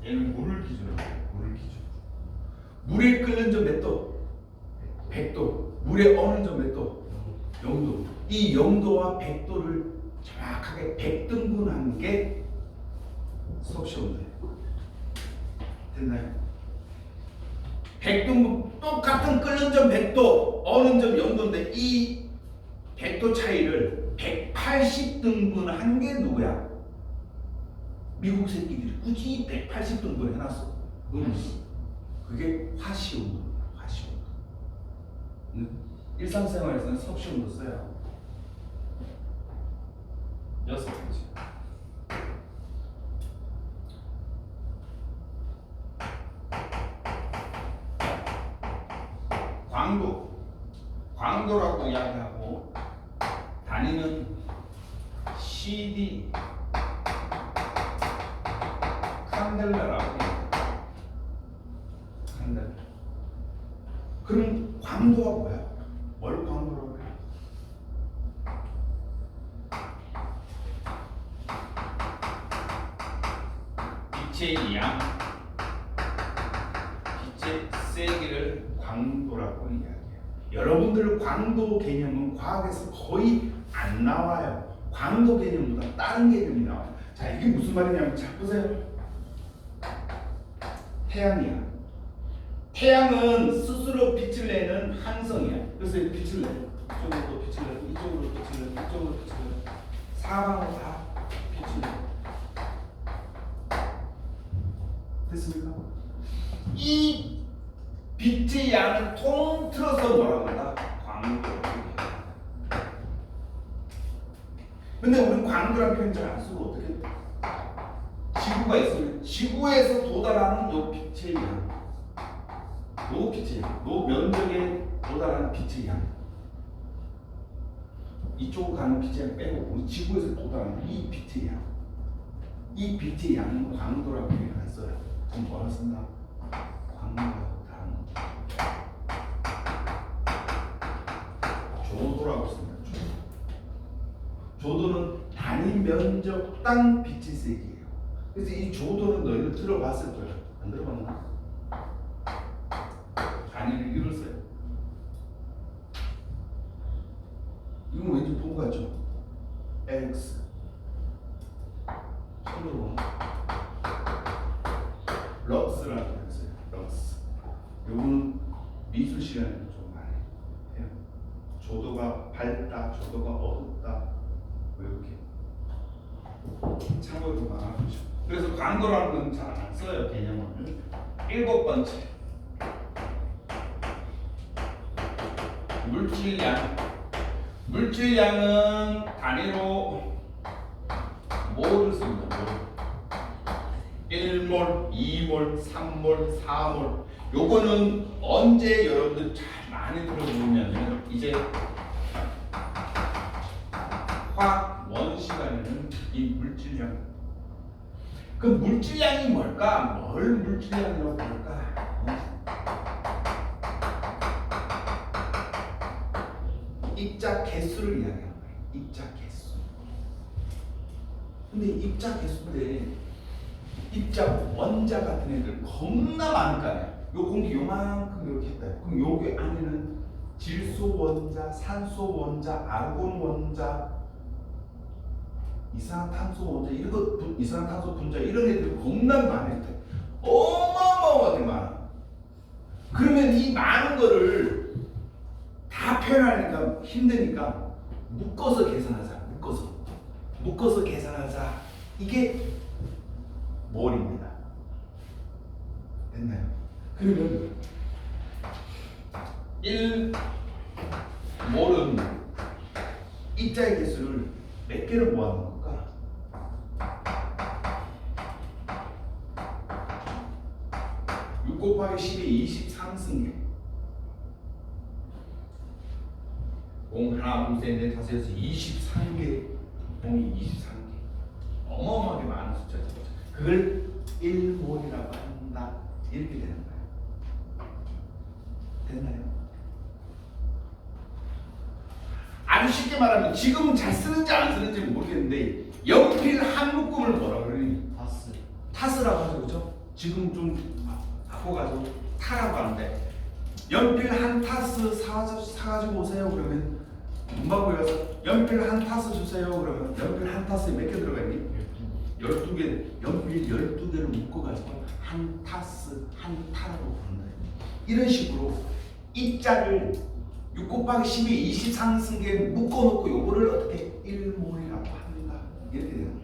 얘는 물을 기준으로 해요. 물을 기준. 물에 끓는 점 몇 도? 100도. 물에 어는 점 몇 도? 0도. 이 0도와 100도를 정확하게 100등분한 게 섭씨 온도예요. 됐나요? 100등분, 똑같은 끓는 점 100도, 어는 점 0도인데 이 100도 차이를 180등분 한 게 누구야? 미국 새끼들이 굳이 180등분 해놨어. 그게 화씨 온도입니다. 화씨 온도. 일상생활에서는 섭씨 온도 써요. 6번째. 광도라고 이야기하고, 단위는 CD 칸델라라고 합니다. 칸델라. 그럼 광도가 뭐야? 뭘 광도라고 해요? 빛의 양, 빛의 세기를 광도라고 이야기해요. 여러분들 광도 개념은 과학에서 거의 안 나와요. 광도 개념보다 다른 개념이 나와요. 자, 이게 무슨 말이냐면, 자 보세요. 태양이야. 태양은 스스로 빛을 내는 항성이야. 그래서 빛을 내. 이쪽으로 빛을 내고, 이쪽으로 빛을 내고, 이쪽으로 빛을 내고, 사방으로 다 빛을 내고. 됐습니까? 이 빛의 양을 통틀어서 뭐라고 한다? 광도라고 얘기합니다. 근데 우리는 광도라는 표현 잘 안 쓰고 어떻게? 지구가 있으면 지구에서 도달하는 요 빛의 양, 요 빛의 양, 요 면적에 도달하는 빛의 양, 이쪽으로 가는 빛의 양 빼고 우리 지구에서 도달하는 이 빛의 양, 이 빛의 양은 광도라고 표현 안 써요. 그럼 뭐라 쓴다? 광도라고 다른 조도라고 씁니다. 조도는 단위 면적당 빛의 세기예요. 그래서 이 조도는 너희들 들어봤을 거야. 안 들어봤나? 단위를 이뤘어요. 이건 왠지 본 거 같죠? X. 처음 들어보나? 럭스라고 했어요. 럭스. 요거는 미술 시간에도 좀 많이 해요. 조도가 밝다, 조도가 어둡다, 뭐 이렇게 참고로 많아보죠. 그래서 광도라는 건 잘 안 써요, 개념을. 7번째, 물질량. 물질량은 단위로 몰을 씁니다. 몰. 1몰, 2몰, 3몰, 4몰. 요거는 언제 여러분들 잘 많이 들어보면 이제 화학 원 시간에는 이 물질량. 그 물질량이 뭘까? 뭘 물질량이라고 할까? 입자 개수를 이야기하는 거예요. 입자 개수. 근데 입자 개수인데 입자 원자 같은 애들 겁나 많을 거 아니야. 요 공기 요만큼 이렇게 했다. 그럼 여기 안에는 질소 원자, 산소 원자, 아르곤 원자, 이산화탄소 원자, 이런 거, 이산화탄소 분자 이런 애들 겁나 많을 때 어마어마하게 많아. 그러면 이 많은 거를 다 표현하니까 힘드니까 묶어서 계산하자. 묶어서 계산하자. 이게 몰입니다. 됐나요? 그러면 1몰은 입자의 개수를 몇 개를 모아놓은 걸까? 6 곱하기 10이 23승계. 0, 하나, 둘, 셋, 넷, 다섯, 여섯, 23개. 공이 23개. 어마어마하게 많은 숫자죠. 그걸 1몰이라고 한다. 이렇게 되는 거예요. 됐나요? 아주 쉽게 말하면 지금은 잘 쓰는지 안 쓰는지 모르겠는데 연필 한 묶음을 뭐라 그러니? 타스라고 하죠, 그죠? 지금 좀 바꿔가지고 타라고 하는데 연필 한 타스 사가지고 오세요 그러면 문방구에 가서 연필 한 타스 주세요 그러면 연필 한 타스에 몇 개 들어가 있니? 12개. 연필 12개를 묶어가지고 한 타스 한 타라고 부른다. 이런 식으로 입자를 6 곱하기 10이 23승계 묶어놓고 요거를 어떻게 1몰이라고 한다. 이렇게 되는 거예요.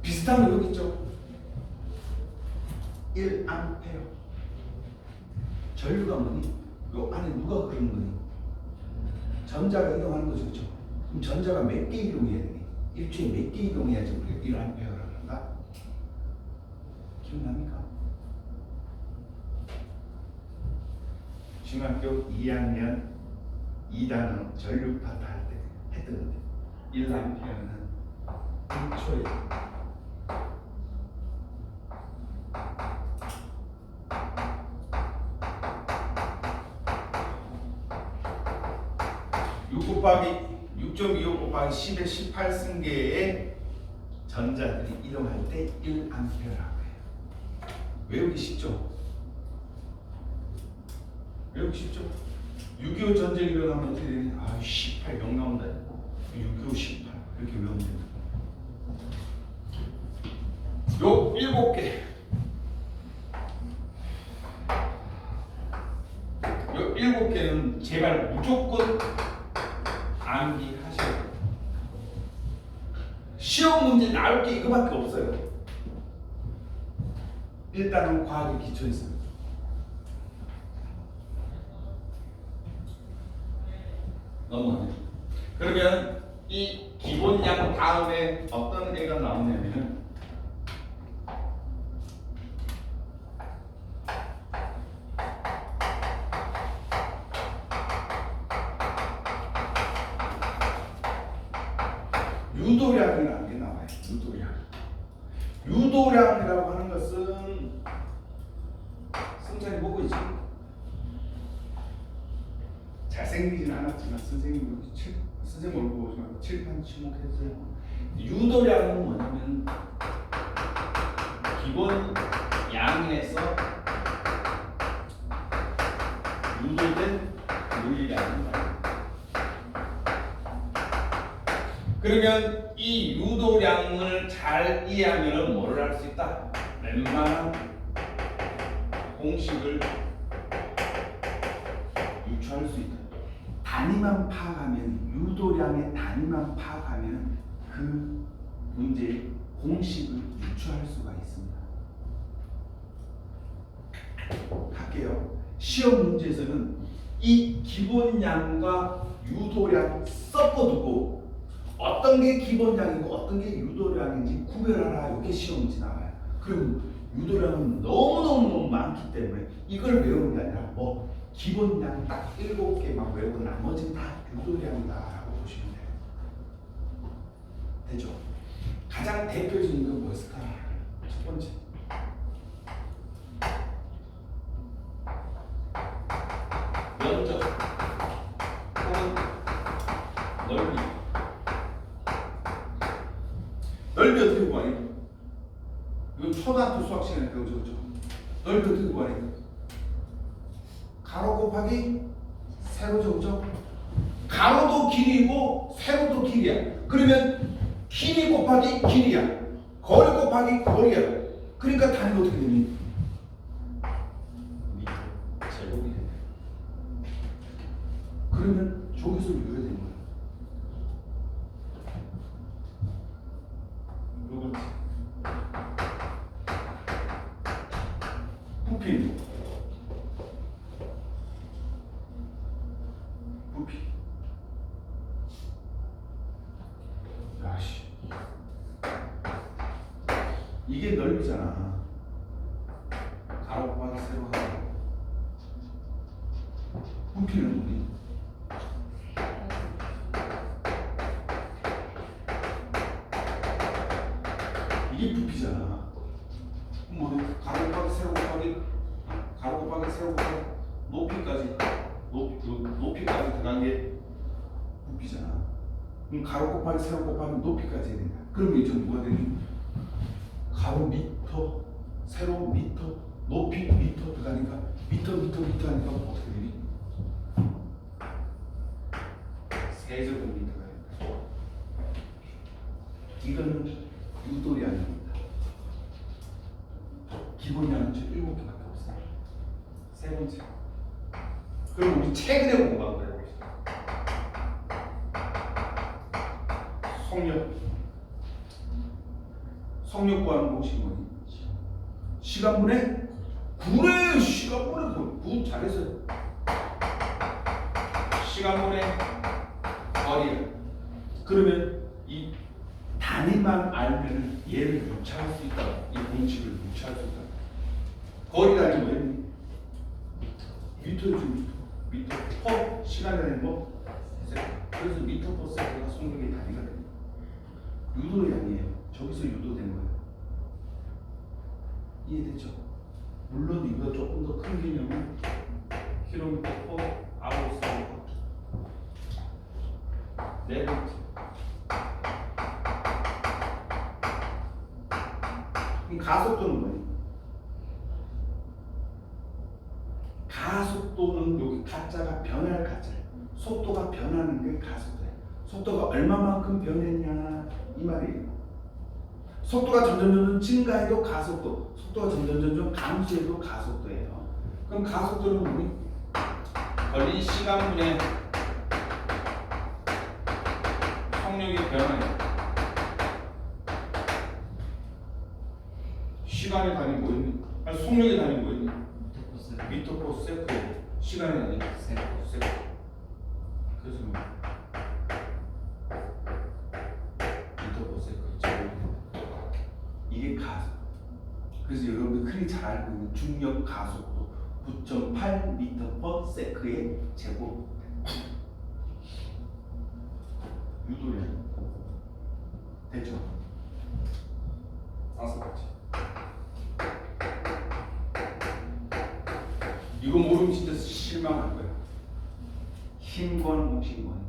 비슷한 거 여기 있죠? 1암페어. 전류가 뭐니? 요 안에 누가 그런 거니? 전자가 이동하는 거죠, 그렇죠? 그럼 전자가 몇 개 이동해야 되니? 일주일에 몇 개 이동해야지 우리가 1암페어라고 한다? 기억납니까? 중학교 2학년 2단원 전류 파트 할 때 했던 건데 1암페어는 1초에 6.25 곱하기 10의 18승계의 전자들이 이동할 때 1암페어라고 해요. 외우기 쉽죠? 외우기 쉽죠? 6.25 전쟁 일어나면 어떻게 되니? 18 0 나온다. 6.25 18 이렇게 외우면 된다. 요 7개. 요 7개는 제발 무조건 암기하셔야 돼요. 시험 문제 나올 게 이거밖에 없어요. 일단은 과학의 기초 있습니다. 넘어가네요. 그러면 이 기본량 다음에 어떤 애가 나오냐면 유도량이라는 게 나와요. 유도량이라고 하는 것은 승찬이 보고 있지? 잘생기진 않았지만 선생님 얼굴 보지 말고 칠판 주목해주세요. 유도량은 뭐냐면 기본 양에서 유도된 물량인 거예요. 그러면 이 유도량을 잘 이해하면 뭐를 할 수 있다? 웬만한 공식을 유추할 수 있다. 단위만 파악하면 유도량의 단위만 파악하면 그 문제의 공식을 유추할 수가 있습니다. 할게요. 시험 문제에서는 이 기본량과 유도량 섞어두고 어떤 게 기본량이고 어떤 게 유도량인지 구별하라. 이렇게 시험 문제 나와요. 그럼 유도량은 너무너무 많기 때문에 이걸 외우는 게 아니라 뭐 기본량 딱 7개만 외우고 나머지는 다 유도량이다라고 보시면 돼요. 되죠? 가장 대표적인 건 뭐였을까? 첫 번째. 면적 혹은 넓이. 넓이 어떻게 구하니? 이건 초등학교 수학 시간에 배우죠, 그죠? 넓이 어떻게 구하니? 가로 곱하기 세로죠, 그죠? 가로도 길이고 세로도 길이야. 그러면 길이 곱하기 길이야. 거리 곱하기 거리야. 그러니까 단위가 어떻게 되니? 미터 제곱이 돼. 그러면 저기서 이거야 되는 거야. 요거지. 부피. 부피. 야씨. 이게 넓이잖아. 가로 곱하기 세로 하고. 부피는 뭐니? 이게 부피잖아. 뭐 가로 곱하기 세로 곱하기 가로 곱하기 세로 곱하기 높이까지 높이까지 들어간 게 부피잖아. 그럼 가로 곱하기 세로 곱하기 높이까지 해야 된다. 그러면 이제 뭐가 되니? 가로 미터, 세로 미터, 높이 미터 들어가니까 미터 하니까 어떻게 되니? 세제곱미터가 된다. 이거는 유도량입니다. 기본량은 7개밖에 없어요. 세 번째. 그럼 우리 최근에 공부한 거예요. 속력. 속력 구하는 공식이 뭐니? 시간분의 9래. 시간분의 9 잘했어요. 시간분의 거리. 그러면 이 단위만 알면 얘를 유추할 수 있다. 이 공식을 유추할 수 있다. 거리라는 뭐예요? 미터죠, 미터. 퍼 시간이라는 뭐? 그래서 미터 퍼 세컨드가 속력의 단위가 됩니다. 유도량이에요. 저기서 유도된 거예요. 이해되죠? 물론 이거 조금 더 큰 개념은 킬로미터 퍼 아워 세컨드. 네 번째. 그럼 가속도는 뭐니? 가속도는 여기 가짜가 변할 가짜예요. 속도가 변하는 게 가속도예요. 속도가 얼마만큼 변했냐 이 말이에요. 속도가 점점 증가해도 가속도, 속도가 점점 감소해도 가속도예요. 그럼 가속도는 뭐니? 걸린 시간분의 속력의 변화예요. 시간의 단위 뭐였니? 아니 속력의 단위 뭐였니? 미터 퍼 세컨드. 시간의 단위 세컨드. 그래서 뭐 미터 퍼 세컨드. 이게 가속. 그래서 여러분들 흔히 잘 알고 있는 중력 가속도 9.8 미터 퍼 세컨드의 제곱. 유도량 됐죠? 다섯 번째. 이거 모르면 진짜 실망할 거야. 힘권 공식권.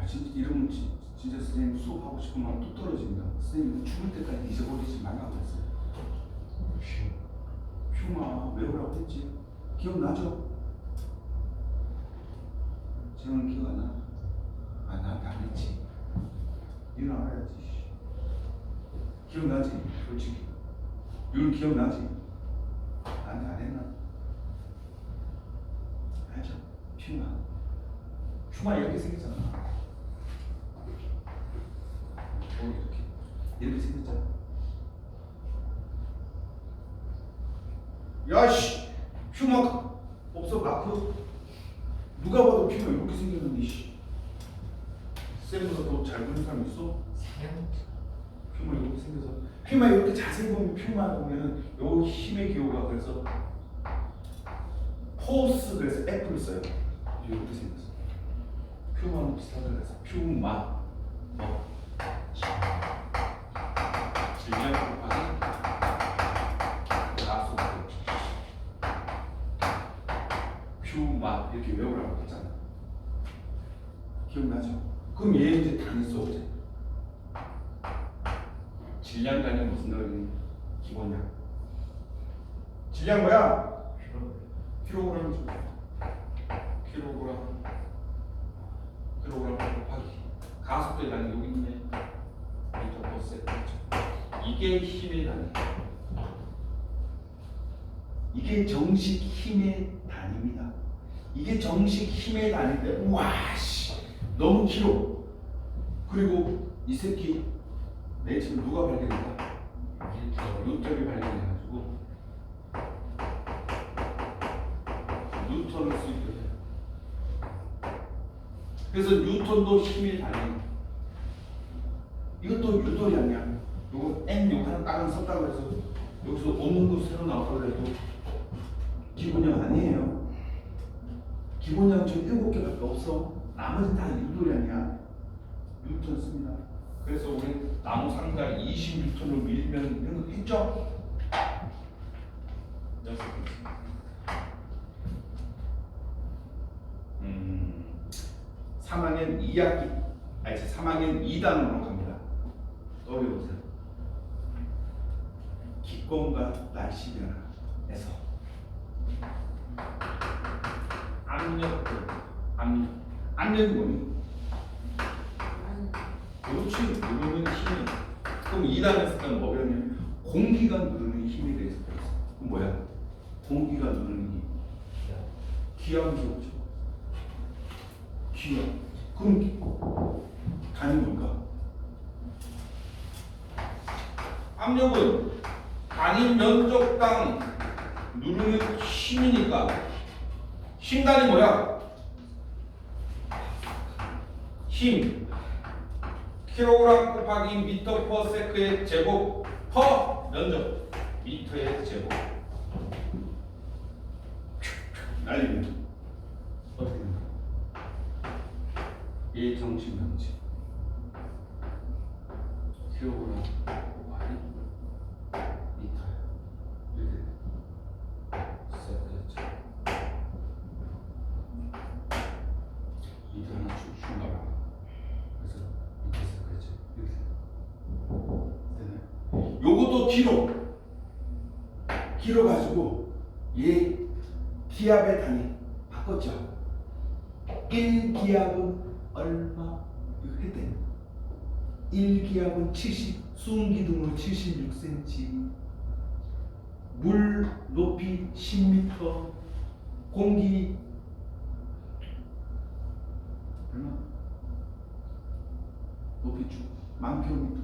진짜 이러면 진짜 선생님 수업하고 싶은 마음 뚝 떨어진다. 선생님 죽을 때까지 잊어버리지 말라고 했어요. 휴마 외우라고 했지. 기억나죠? 재훈은 기억 안 나? 아 나한테 안 했지. 니는 알아야지. 기억나지? 솔직히. 이걸 기억나지? 퓨마 이렇게 생겼잖아. 이렇게 생겼잖아. 야씨, 퓨마 없어 마크? 누가 봐도 퓨마 이렇게 생겼는데 씨. 쌤보다 더 잘 보는 사람 있어? 퓨마 이렇게 생겨서 퓨마 이렇게 자세히 보면 퓨마 보면은 요 힘의 기호가 그래서 포스 그래서 F를 써요. 이렇게 생겼어. 퓨마는 비슷하다 그래서 퓨마 질량 곱하기 가속 퓨마 이렇게 외우라고 했잖아. 기억나죠? 그럼 얘 이제 단위 써보자. 질량 단위 무슨 단위? 기본량. 질량 뭐야? 킬로그램이죠. 킬로그램 곱하기 가속도의 단위 여기 있네. 미터 퍼 세컨드. 이게 힘의 단위. 이게 정식 힘의 단위입니다. 이게 정식 힘의 단위인데 와씨 너무 길어. 그리고 이 새끼 내 지금 누가 발견했다? 뉴턴이 발견해가지고 뉴턴을 수입해. 그래서 뉴턴도 힘의 단위. 이것도 유도리 아니야. 요거 N 요 하나 다른 썼다고 해서 여기서 없는 거 새로 나왔다고 해도 기본형 아니에요. 기본형 지금 7개밖에 없어. 나머지 다 유도리 아니야. 뉴턴 씁니다. 그래서 우리 나무 상자 20뉴턴을 밀면 이런 거 했죠? 3학년 2학기, 아니 3학년 2단으로 갑니다. 떠올려보세요. 기권과 날씨 변화에서 압력이 뭐니? 그렇지, 누르는 힘이. 그럼 2단에서 때는 뭐 배웠냐면 공기가 누르는 힘에 대해서 배웠어. 그럼 뭐야? 공기가 누르는 힘. 기압이 좋죠. 기압. 그럼 단위 뭘까? 압력은 단위 면적당 누르는 힘이니까 힘 단위 뭐야? 힘 킬로그램 곱하기 미터 퍼 세크의 제곱 퍼 면적 미터의 제곱. 날리면 어떻게 됩니까? 이 정식 명칭 킬로그램 곱하기 미터 이렇게 세크의 제곱. 미터는 중간으로 그래서 미터 세크의 제곱 이렇게 되나요? 요것도 길어가지고 얘 기압의 단위 바꿨죠. 1기압은 얼마? 이거 했대. 1기압은 70, 수은기둥으로 76cm, 물 높이 10m, 공기 얼마? 높이 쭉 10,000km.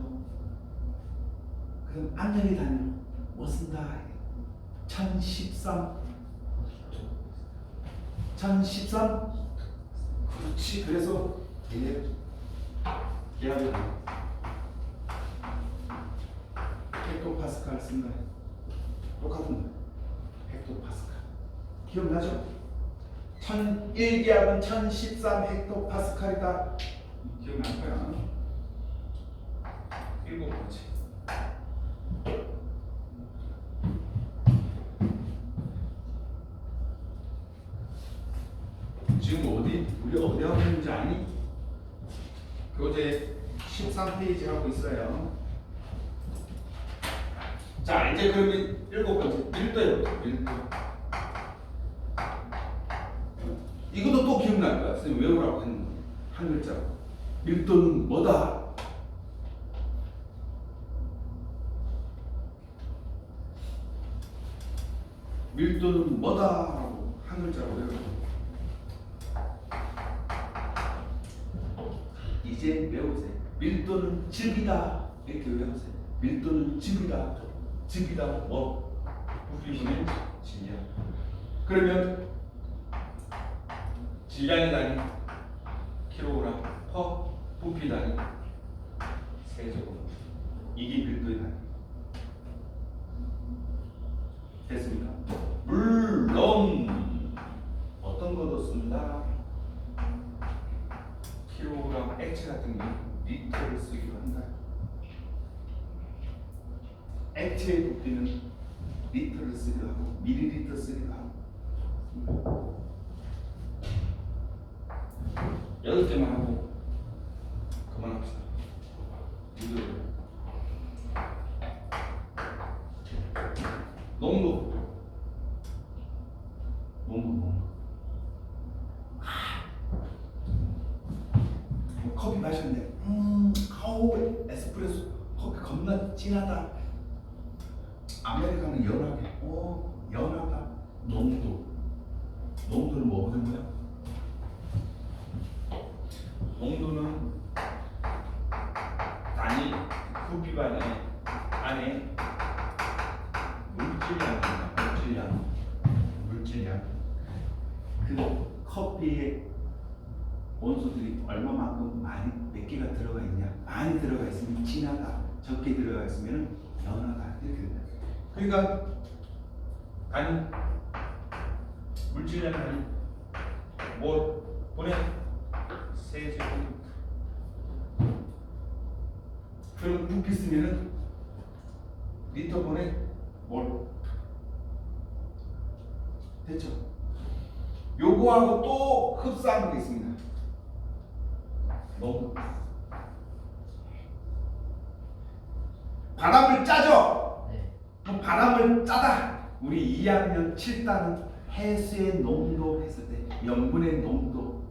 그럼 압력의 단위로 뭐 쓴다? 1013. 1013? 그렇지. 그래서 얘 기압이 헥토파스칼 쓴다. 똑같은 거야. 헥토파스칼. 기억나죠? 1기압은 1013 헥토파스칼이다. 기억날 거야. 7번째. 지금 우리 어디 하고 있는지 아니? 교재 13페이지 하고 있어요. 자, 이제 그러면 7번째 밀도예요. 밀도. 이것도 또 기억날 거야. 선생님 외우라고 했는 거. 한 글자로. 밀도는 뭐다? 밀도는 뭐다? 라고 한 글자로 외우라고. 이제 외우세요. 밀도는 즙이다 이렇게 외우세요. 밀도는 즙이다. 즙이다 뭐 부피분의 질량. 그러면 질량의 단위 킬로그램 퍼 부피 단위 세제곱. 이게 밀도의 단위. 됐습니까? 물론 어떤 것도 쓴다. 킬로그램 액체 같은 경우 리터를 쓰기도 한다. 액체의 부피는 리터를 쓰기도 하고 미리리터 쓰기도 하고. 8개만 하고 그만합시다. 농도. 커피 마셨는데 아우 에스프레소 커피 겁나 진하다. 아메리카노 연하게. 연하다. 농도는 뭐 보는 거야? 농도는 단위 부피반 안에 물질량. 그 커피의 원소들이 얼마만큼 많이 몇 개가 들어가 있냐? 많이 들어가 있으면 진하다. 적게 들어가 있으면 연하다. 이렇게 된다. 그러니까 단위 물질량 단위 뭐 보내 세제곱. 그럼 부피 쓰면은 리터 보내 몰. 됐죠? 요거하고 또 흡사한 게 있습니다. 농도. 바람을 짜죠? 네. 그럼 바람을 짜다. 우리 2학년 7단은 해수의 농도 했을 때 염분의 농도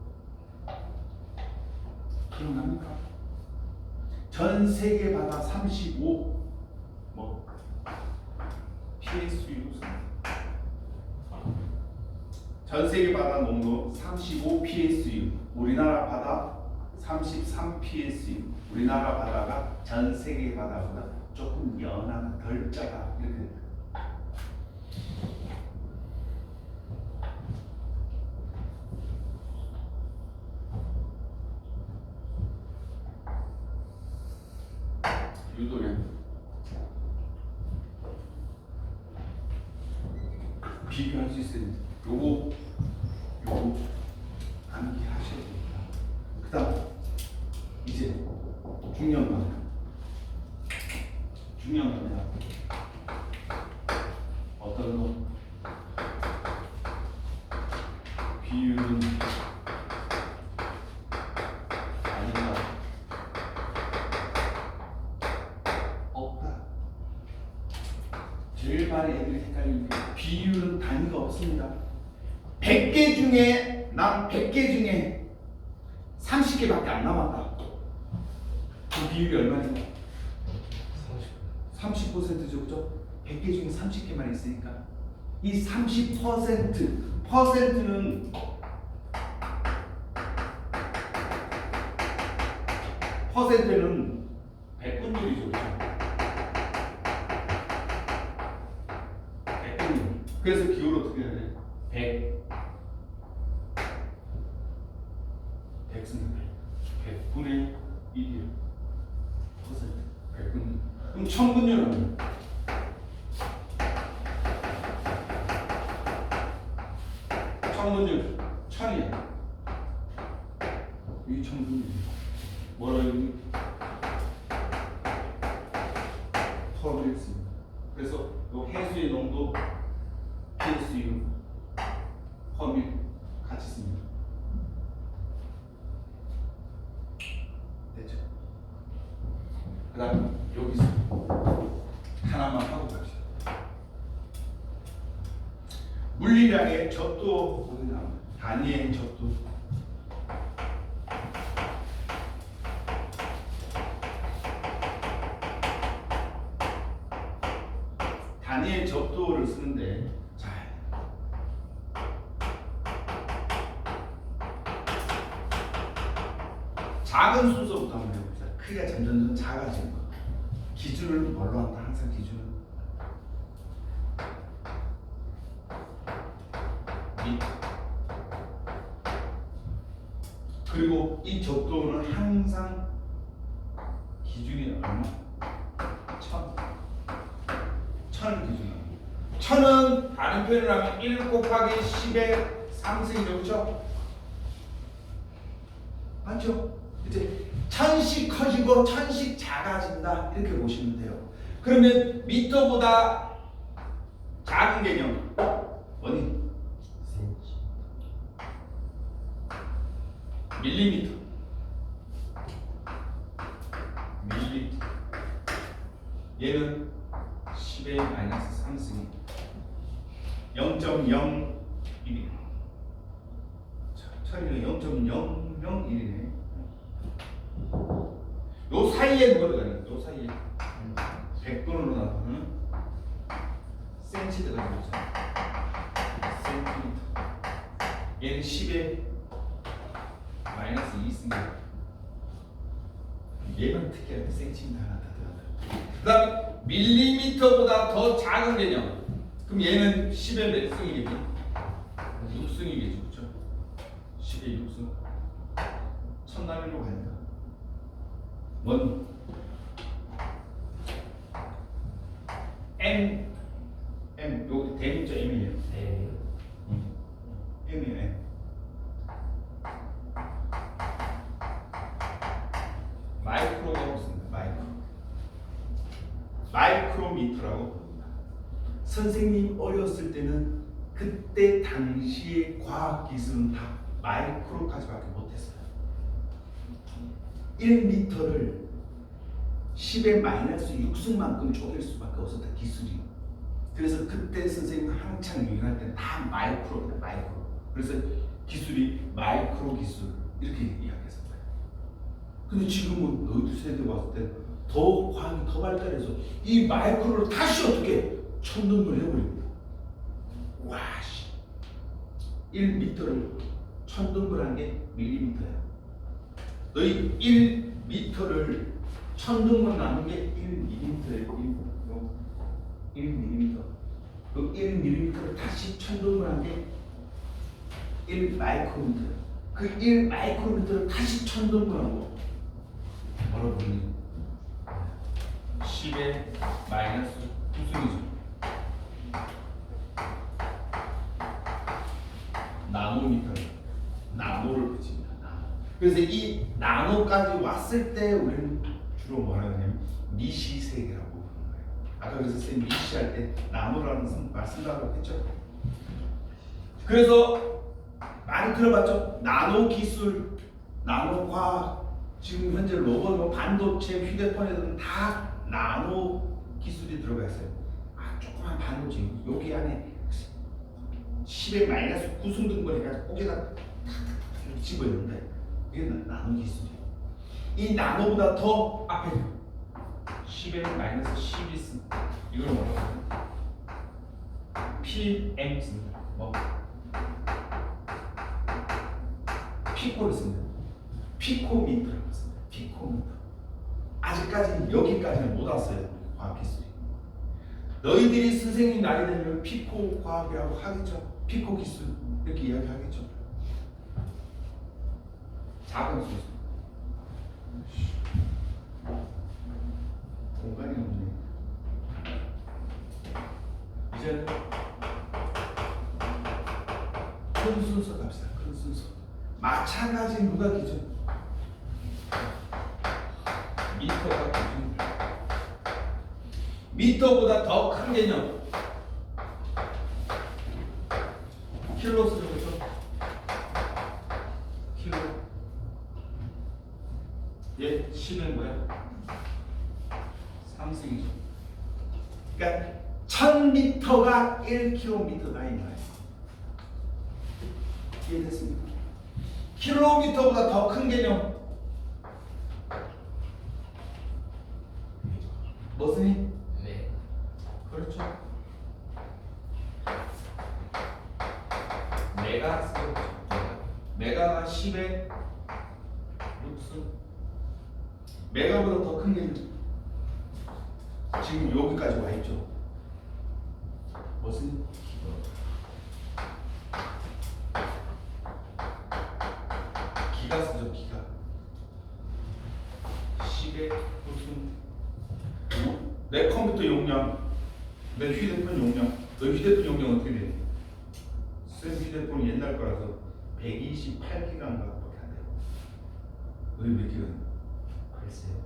기억납니까? 전 세계 바다 35 뭐 PSU. 전 세계 바다 농도 35 PSU. 우리나라 바다 33 PSU. 우리나라 바다가 전 세계 바다보다 조금 연하다, 덜 짜다 이렇게 됩니다. 유도량. 비교할 수 있어요. 요거 암기하셔야 됩니다. 그 다음 이제 중요한 겁니다. 어떤 놈 비율은 아니다. 없다. 제일 많이 애들이 헷갈리는 게 비율은 단위가 없습니다. 100개 중에 난 100개 중에 30개밖에 안 남았다. 그 비율이 얼마냐? 30%죠, 그죠? 100개 중에 30개만 있으니까 이 30%는 백분율이죠, 그죠? 백분율. 그래서 기호를 어떻게 해야 돼? 100분의 1이요. 퍼센트. 100분율. 그럼 1000분율은 천분율 1000이야. 이 1000분율. 뭐라 여기 퍼를 했습니다. 그래서 이 해수의 농도 PSU 퍼밀 같이 씁니다. 됐죠? 그 다음 여기서 하나만 하고 갑시다. 물리량의 적도 단위의 적도. 단위의 적도를 쓰는데 자, 작은 순서부터 한번 해봅시다. 크기가 점점 작아지는 거. 기준을 뭘로 한다? 항상 기준은 미터. 그리고 이 적도는 항상 기준이 얼마? 1000을 기준으로. 1000은 다른 표현을 하면 1 곱하기 10의 3승이죠, 그렇죠? 맞죠? 이제 1000씩 커지고 1000씩 작아진다 이렇게 보시면 돼요. 그러면 미터보다 작은 개념 원인 센치. 밀리미터. 밀리미터. 얘는 10의 마이너스 3승이 0.01mm. 처리가 0.001이네. 요 사이에 뭐가 들어가냐? 요 사이에 100분으로 나누면 센치 들어가는 거죠. 센티미터. 얘는 10의 마이너스 2승이야. 얘만 특이하게 센티미터 하나 더 들어간다. 그 다음에 밀리미터보다 더 작은 개념. 그럼 얘는 10의 몇 승이겠지? 6승이겠죠, 그렇죠? 10의 6승. 천나밀로 간다. 원 M 요 대문자 M이에요. 네. M이에요. M. 마이크로라고 씁니다. 마이크로미터라고 부릅니다. 선생님 어렸을 때는 그때 당시의 과학 기술은 다 마이크로까지밖에 못했어요. 1m를 10의 마이너스 6승만큼 쪼갤 수밖에 없었다, 기술이. 그래서 그때 선생님 한창 유행할 때는 다 마이크로다, 마이크로. 그래서 기술이 마이크로 기술 이렇게 이야기했었어요. 근데 지금은 너희들 세대 왔을 때 더 과학이 더 발달해서 이 마이크로를 다시 어떻게 천등을 해버립니다. 와씨, 1m를 천등분한 게 밀리미터야. 너희 1m를 천등분 나눈 게 1mm예요. 1mm. 그 1mm를 다시 천등분한 게 1마이크로미터야. 그 1마이크로미터를 다시 천등분한 거 뭐라고 부르니? 10의 마이너스 9승이죠. 나노미터. 나노를 붙입니다. 나노. 그래서 이 나노까지 왔을 때 우리는 주로 뭐라 하냐면 미시 세계라고 부르는 거예요. 아까 그래서 선생님 미시 할 때 나노라는 말 쓴다고 했죠. 그래서 많이 들어봤죠. 나노 기술, 나노 과학. 지금 현재 로봇, 반도체, 휴대폰에서는 다 나노 기술이 들어가 있어요. 아, 조그만 반도체 여기 안에 10의 마이너스 9승 등분 해가지고 고개가 탁 집어넣는데 이게 나노 기술이에요. 이 나노보다 더 앞에 10의 마이너스 12승 이걸 뭐라고 하죠? PM 씁니다. 뭐 피코를 씁니다. 피코미터라고 씁니다. 피코미터. 아직까지 여기까지는 못 왔어요. 과학 기술이. 너희들이 선생님 나이 되면 피코 과학이라고 하겠죠. 피코 기술 이렇게 이야기하겠죠. 작은 수술. 공간이 없네. 이제는 큰 순서 갑시다. 큰 순서. 마찬가지 누가 기준? 미터가 기준. 미터보다 더 큰 개념. 킬로 쓰죠, 그렇죠? 킬로. 얘 10은 뭐야? 3승이죠. 그러니까 1000m가 1km다 이 말이에요. 이해됐습니까? 킬로미터보다 더 큰 개념. 무엇이니? 네. 그렇죠. 메가 쓰죠. 메가가 10의 6승. 메가보다 더 큰 게 지금 여기까지 와 있죠. 무슨 기가 쓰죠, 기가. 시계 무슨 내 컴퓨터 용량, 내 휴대폰 용량, 너 휴대폰 용량 어떻게 돼? 쌤 휴대폰 옛날 거라서 128기가인가 밖에 안 돼요. 너희 몇 기가? 글쎄요.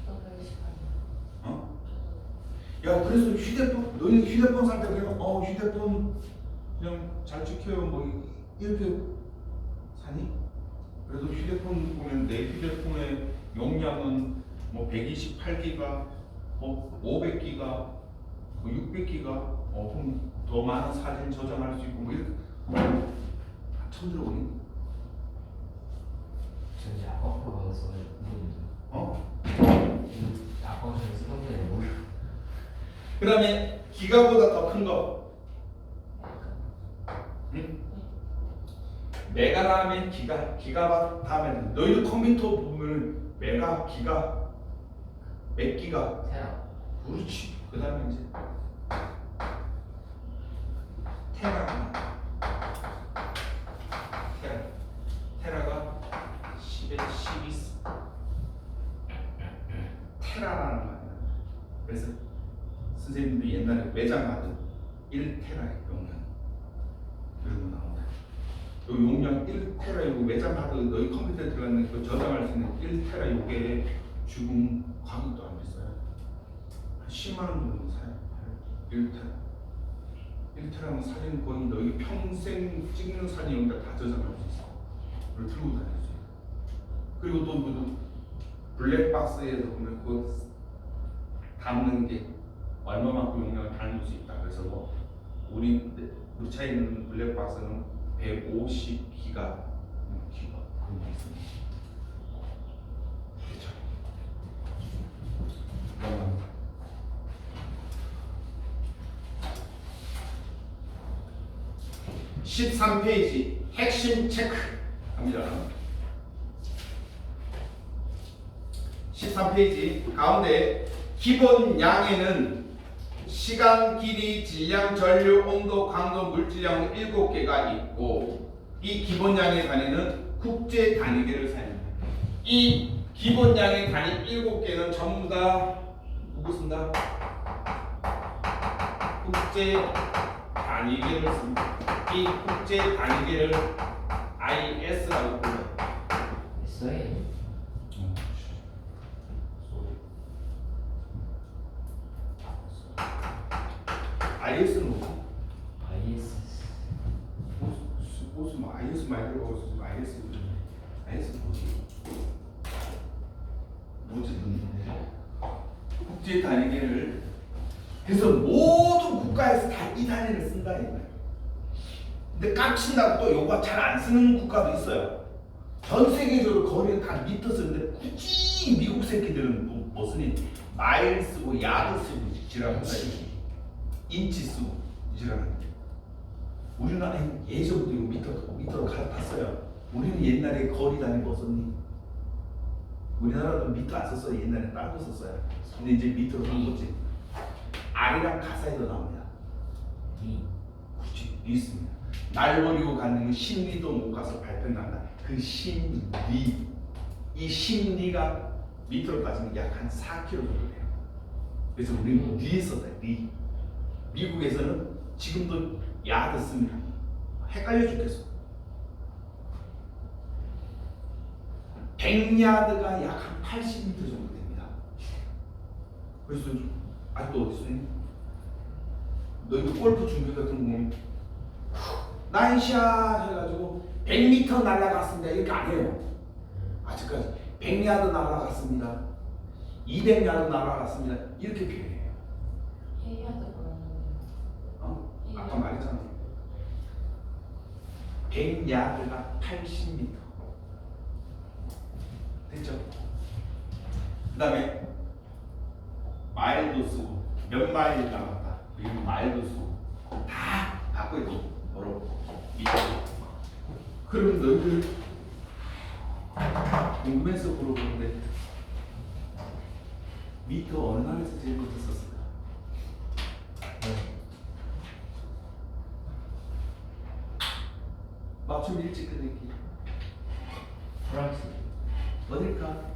저도 배우고 싶어요. 어? 야, 그래서 휴대폰, 너희 휴대폰 살 때 그냥 휴대폰 그냥 잘 지켜요 뭐 이렇게 사니? 그래도 휴대폰 보면 내 휴대폰의 용량은 뭐 128기가, 뭐 500기가, 뭐 600기가, 그럼 더 많은 사진 저장할 수 있고 뭐 이렇게 처음 들어보니? 저 이제 아까부터 받아서 모르는데. 어? 아까 전에 쓰던 게 몰라. 그 다음에 기가보다 더 큰 거. 응? 메가 다음에 기가 다음에 너희들 컴퓨터 보면 메가, 기가, 몇 기가? 테라. 그렇지. 그 다음에 이제 테라. 테라가 10에 12 테라라는 말이야. 그래서 선생님도 옛날에 외장하던 1테라의 용량 이런 거 나온다. 요 용량 1테라 이거 외장하드 너희 컴퓨터에 들어가는 그 저장할 수 있는 1테라 요게 지금 가격도 안 비싸요. 한 10만 원 정도 사요. 1테라. 1테라면 사진 거의 너희 평생 찍는 사진 여기다 다 저장할 수 있어. 그걸 들고 다닐 수 있어. 그리고 또 뭐 블랙박스에서 보면 그 담는 게 얼마만큼 용량을 담을 수 있다. 그래서 뭐 우리 차에 있는 블랙박스는 150기가 그런 게 있습니다. 그렇죠. 넘어갑니다. 13페이지 핵심 체크 합니다. 13페이지 가운데 기본 양에는 시간, 길이, 질량, 전류, 온도, 강도, 물질량 7개가 있고 이 기본 양의 단위는 국제 단위계를 사용합니다. 이 기본 양의 단위 7개는 전부 다 누구 쓴다? 국제 단위계를 씁니다. 이 국제 단위계를 IS라고 불러요. SI. IS는 뭐지? IS. 무슨 뭐 IS 많이 들어가고 있어. IS는 뭐지? 국제 단위계를 그래서 모든 국가에서 다 이 단위를 쓴다 이 말이에요. 근데 깝친다고 또 요거 잘 안 쓰는 국가도 있어요. 전 세계적으로 거리를 다 미터 쓰는데 굳이 미국 새끼들은 뭐 쓰니? 마일 쓰고 야드 쓰고 지랄한다. 인치 쓰고 지랄하는데 우리나라는 예전부터 이거 미터로 갈아탔어요. 우리는 옛날에 거리 단위 뭐 썼니? 우리나라도 미터 안 썼어요. 옛날에 딴 거 썼어요. 근데 이제 미터로 한 거지. R이랑 가사에도 나옵니다. D. 굳이 있습니다. 날 버리고 가는 심리도 못 가서 발표 난다. 그 심리, 이 심리가 미터로 따지면 약 한 4km 정도 돼요. 그래서 우리는 리에 썼다. 리. 미국에서는 지금도 야드 씁니다. 헷갈려 죽겠어. 100야드가 약 한 80m 정도 됩니다. 그래서 아직도 어디 있어요? 너희도 골프 준비 같은 거 보면 나이샷 해가지고 100m 날아갔습니다. 이렇게 안 해요. 아직까지 100야드 날아갔습니다. 200야드 날아갔습니다. 이렇게 표현해요. 해야도 그러는데. 아까 말했잖아. 100야드가 80m. 됐죠? 그 다음에 마일도 쓰고 몇 마일 남았다. 그리고 마일도 쓰고 다 바꿔야 돼. 뭐로? 미터. 그럼 너희들 궁금해서 물어보는데 미터 어느 나라에서 제일 먼저 썼을까? 맞춤 일찍 끝냈기. 프랑스. 어딜까?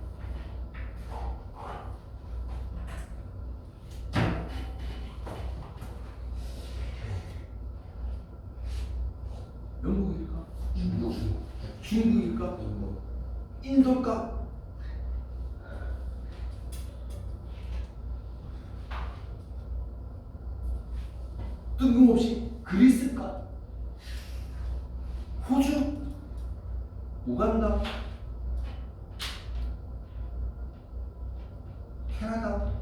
영국일까? 중국. 중국일까? 인도. 인도일까? 뜬금없이 그리스일까? 호주? 우간다? 캐나다?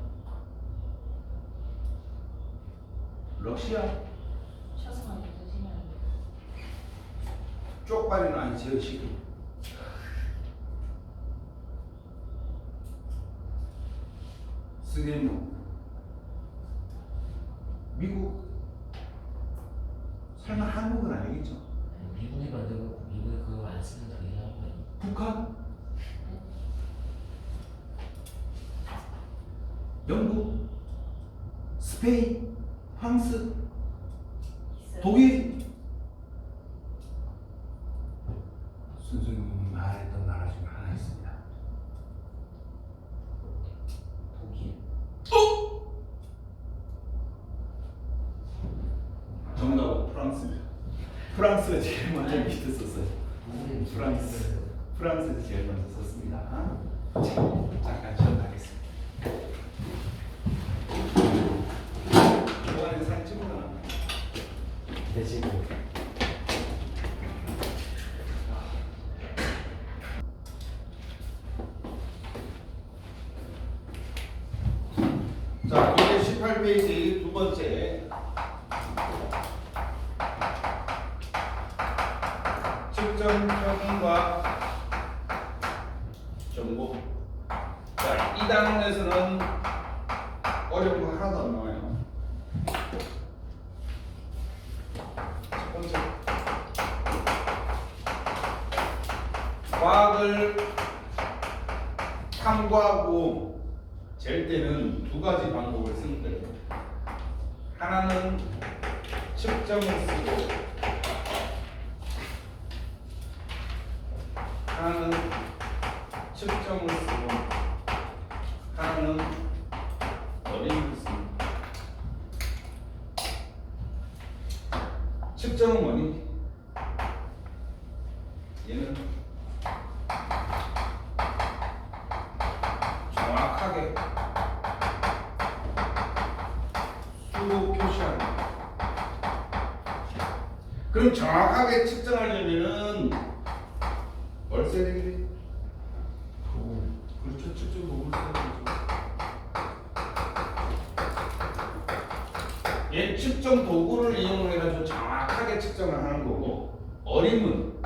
러시아? 셔츠만 입으시면 쪽발이는 아니지 지금. 스웨덴, 미국, 설마 한국은 아니겠죠? 미국이 만들고 미국이 그거 안 쓰면 더 이상한 거 아니야? 북한, 영국, 스페인, 프랑스, 독일. 순수님이 말했던 나라 중에 하나 있습니다. 독일. 정답은 프랑스입니다. 프랑스가 제일 먼저 밑에 썼어요. 독일은 프랑스. 프랑스에서 제일 먼저 썼습니다. 자, 잠깐 쉬어가겠습니다. 이번에 사진 찍어놔. 내 지금. 자, 이제 18페이지 두 번째. 측정 표준과 정보. 자, 이 단원에서는 어려운 거 하나도 안 나와요. 첫 번째. 과학을 탐구하고 잴 때는 두 가지 방법을 쓰는 거예요. 하나는 측정을 쓰고, 하나는 측정을 쓰고, 하나는 어림을 씁니다. 측정은 뭐니? 얘는 정확하게 수로 표시하는 거예요. 그럼 정확하게 측정하려면은 뭘 써야 되겠니? 그렇죠. 측정 도구를 써야 되죠. 얘 측정 도구를 이용해가지고 정확하게 측정을 하는 거고, 어림은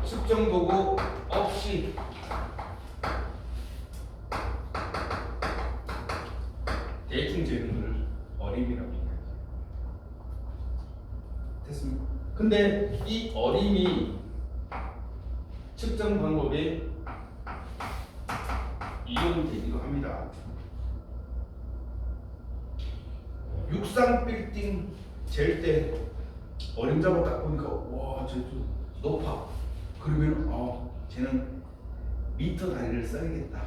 측정 도구 없이 대충 재는 걸 어림이라고 합니다. 됐습니까? 근데 이 어림이 측정 방법에 이용되기도 합니다. 육상 빌딩 잴 때 어림잡아 딱 보니까 와, 쟤 좀 높아. 그러면 쟤는 미터 단위를 써야겠다.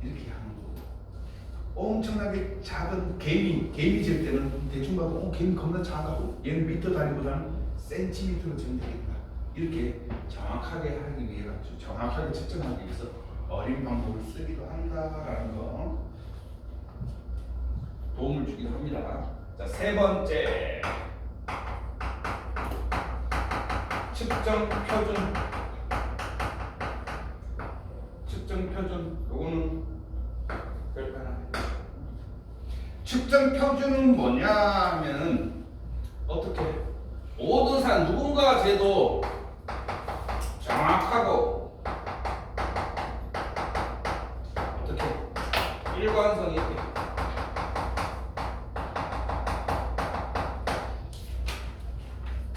이렇게 하는 거고. 엄청나게 작은 개미 잴 때는 대충 봐도 개미 겁나 작아고 얘는 미터 단위보다는 센티미터로 재면 되겠다. 이렇게 정확하게 하기 위해 가지고 정확하게 측정하기 위해서 어린 방법을 쓰기도 한다라는 거 도움을 주기도 합니다. 자, 세 번째 측정 표준. 측정 표준 요거는 별편하게. 측정 표준은 뭐냐 하면은 어떻게 오드산 누군가 재도 정확하고 어떻게 일관성 있게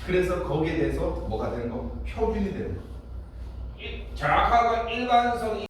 그래서 거기에 대해서 뭐가 되는 거? 표준이 되는 거. 정확하고 일관성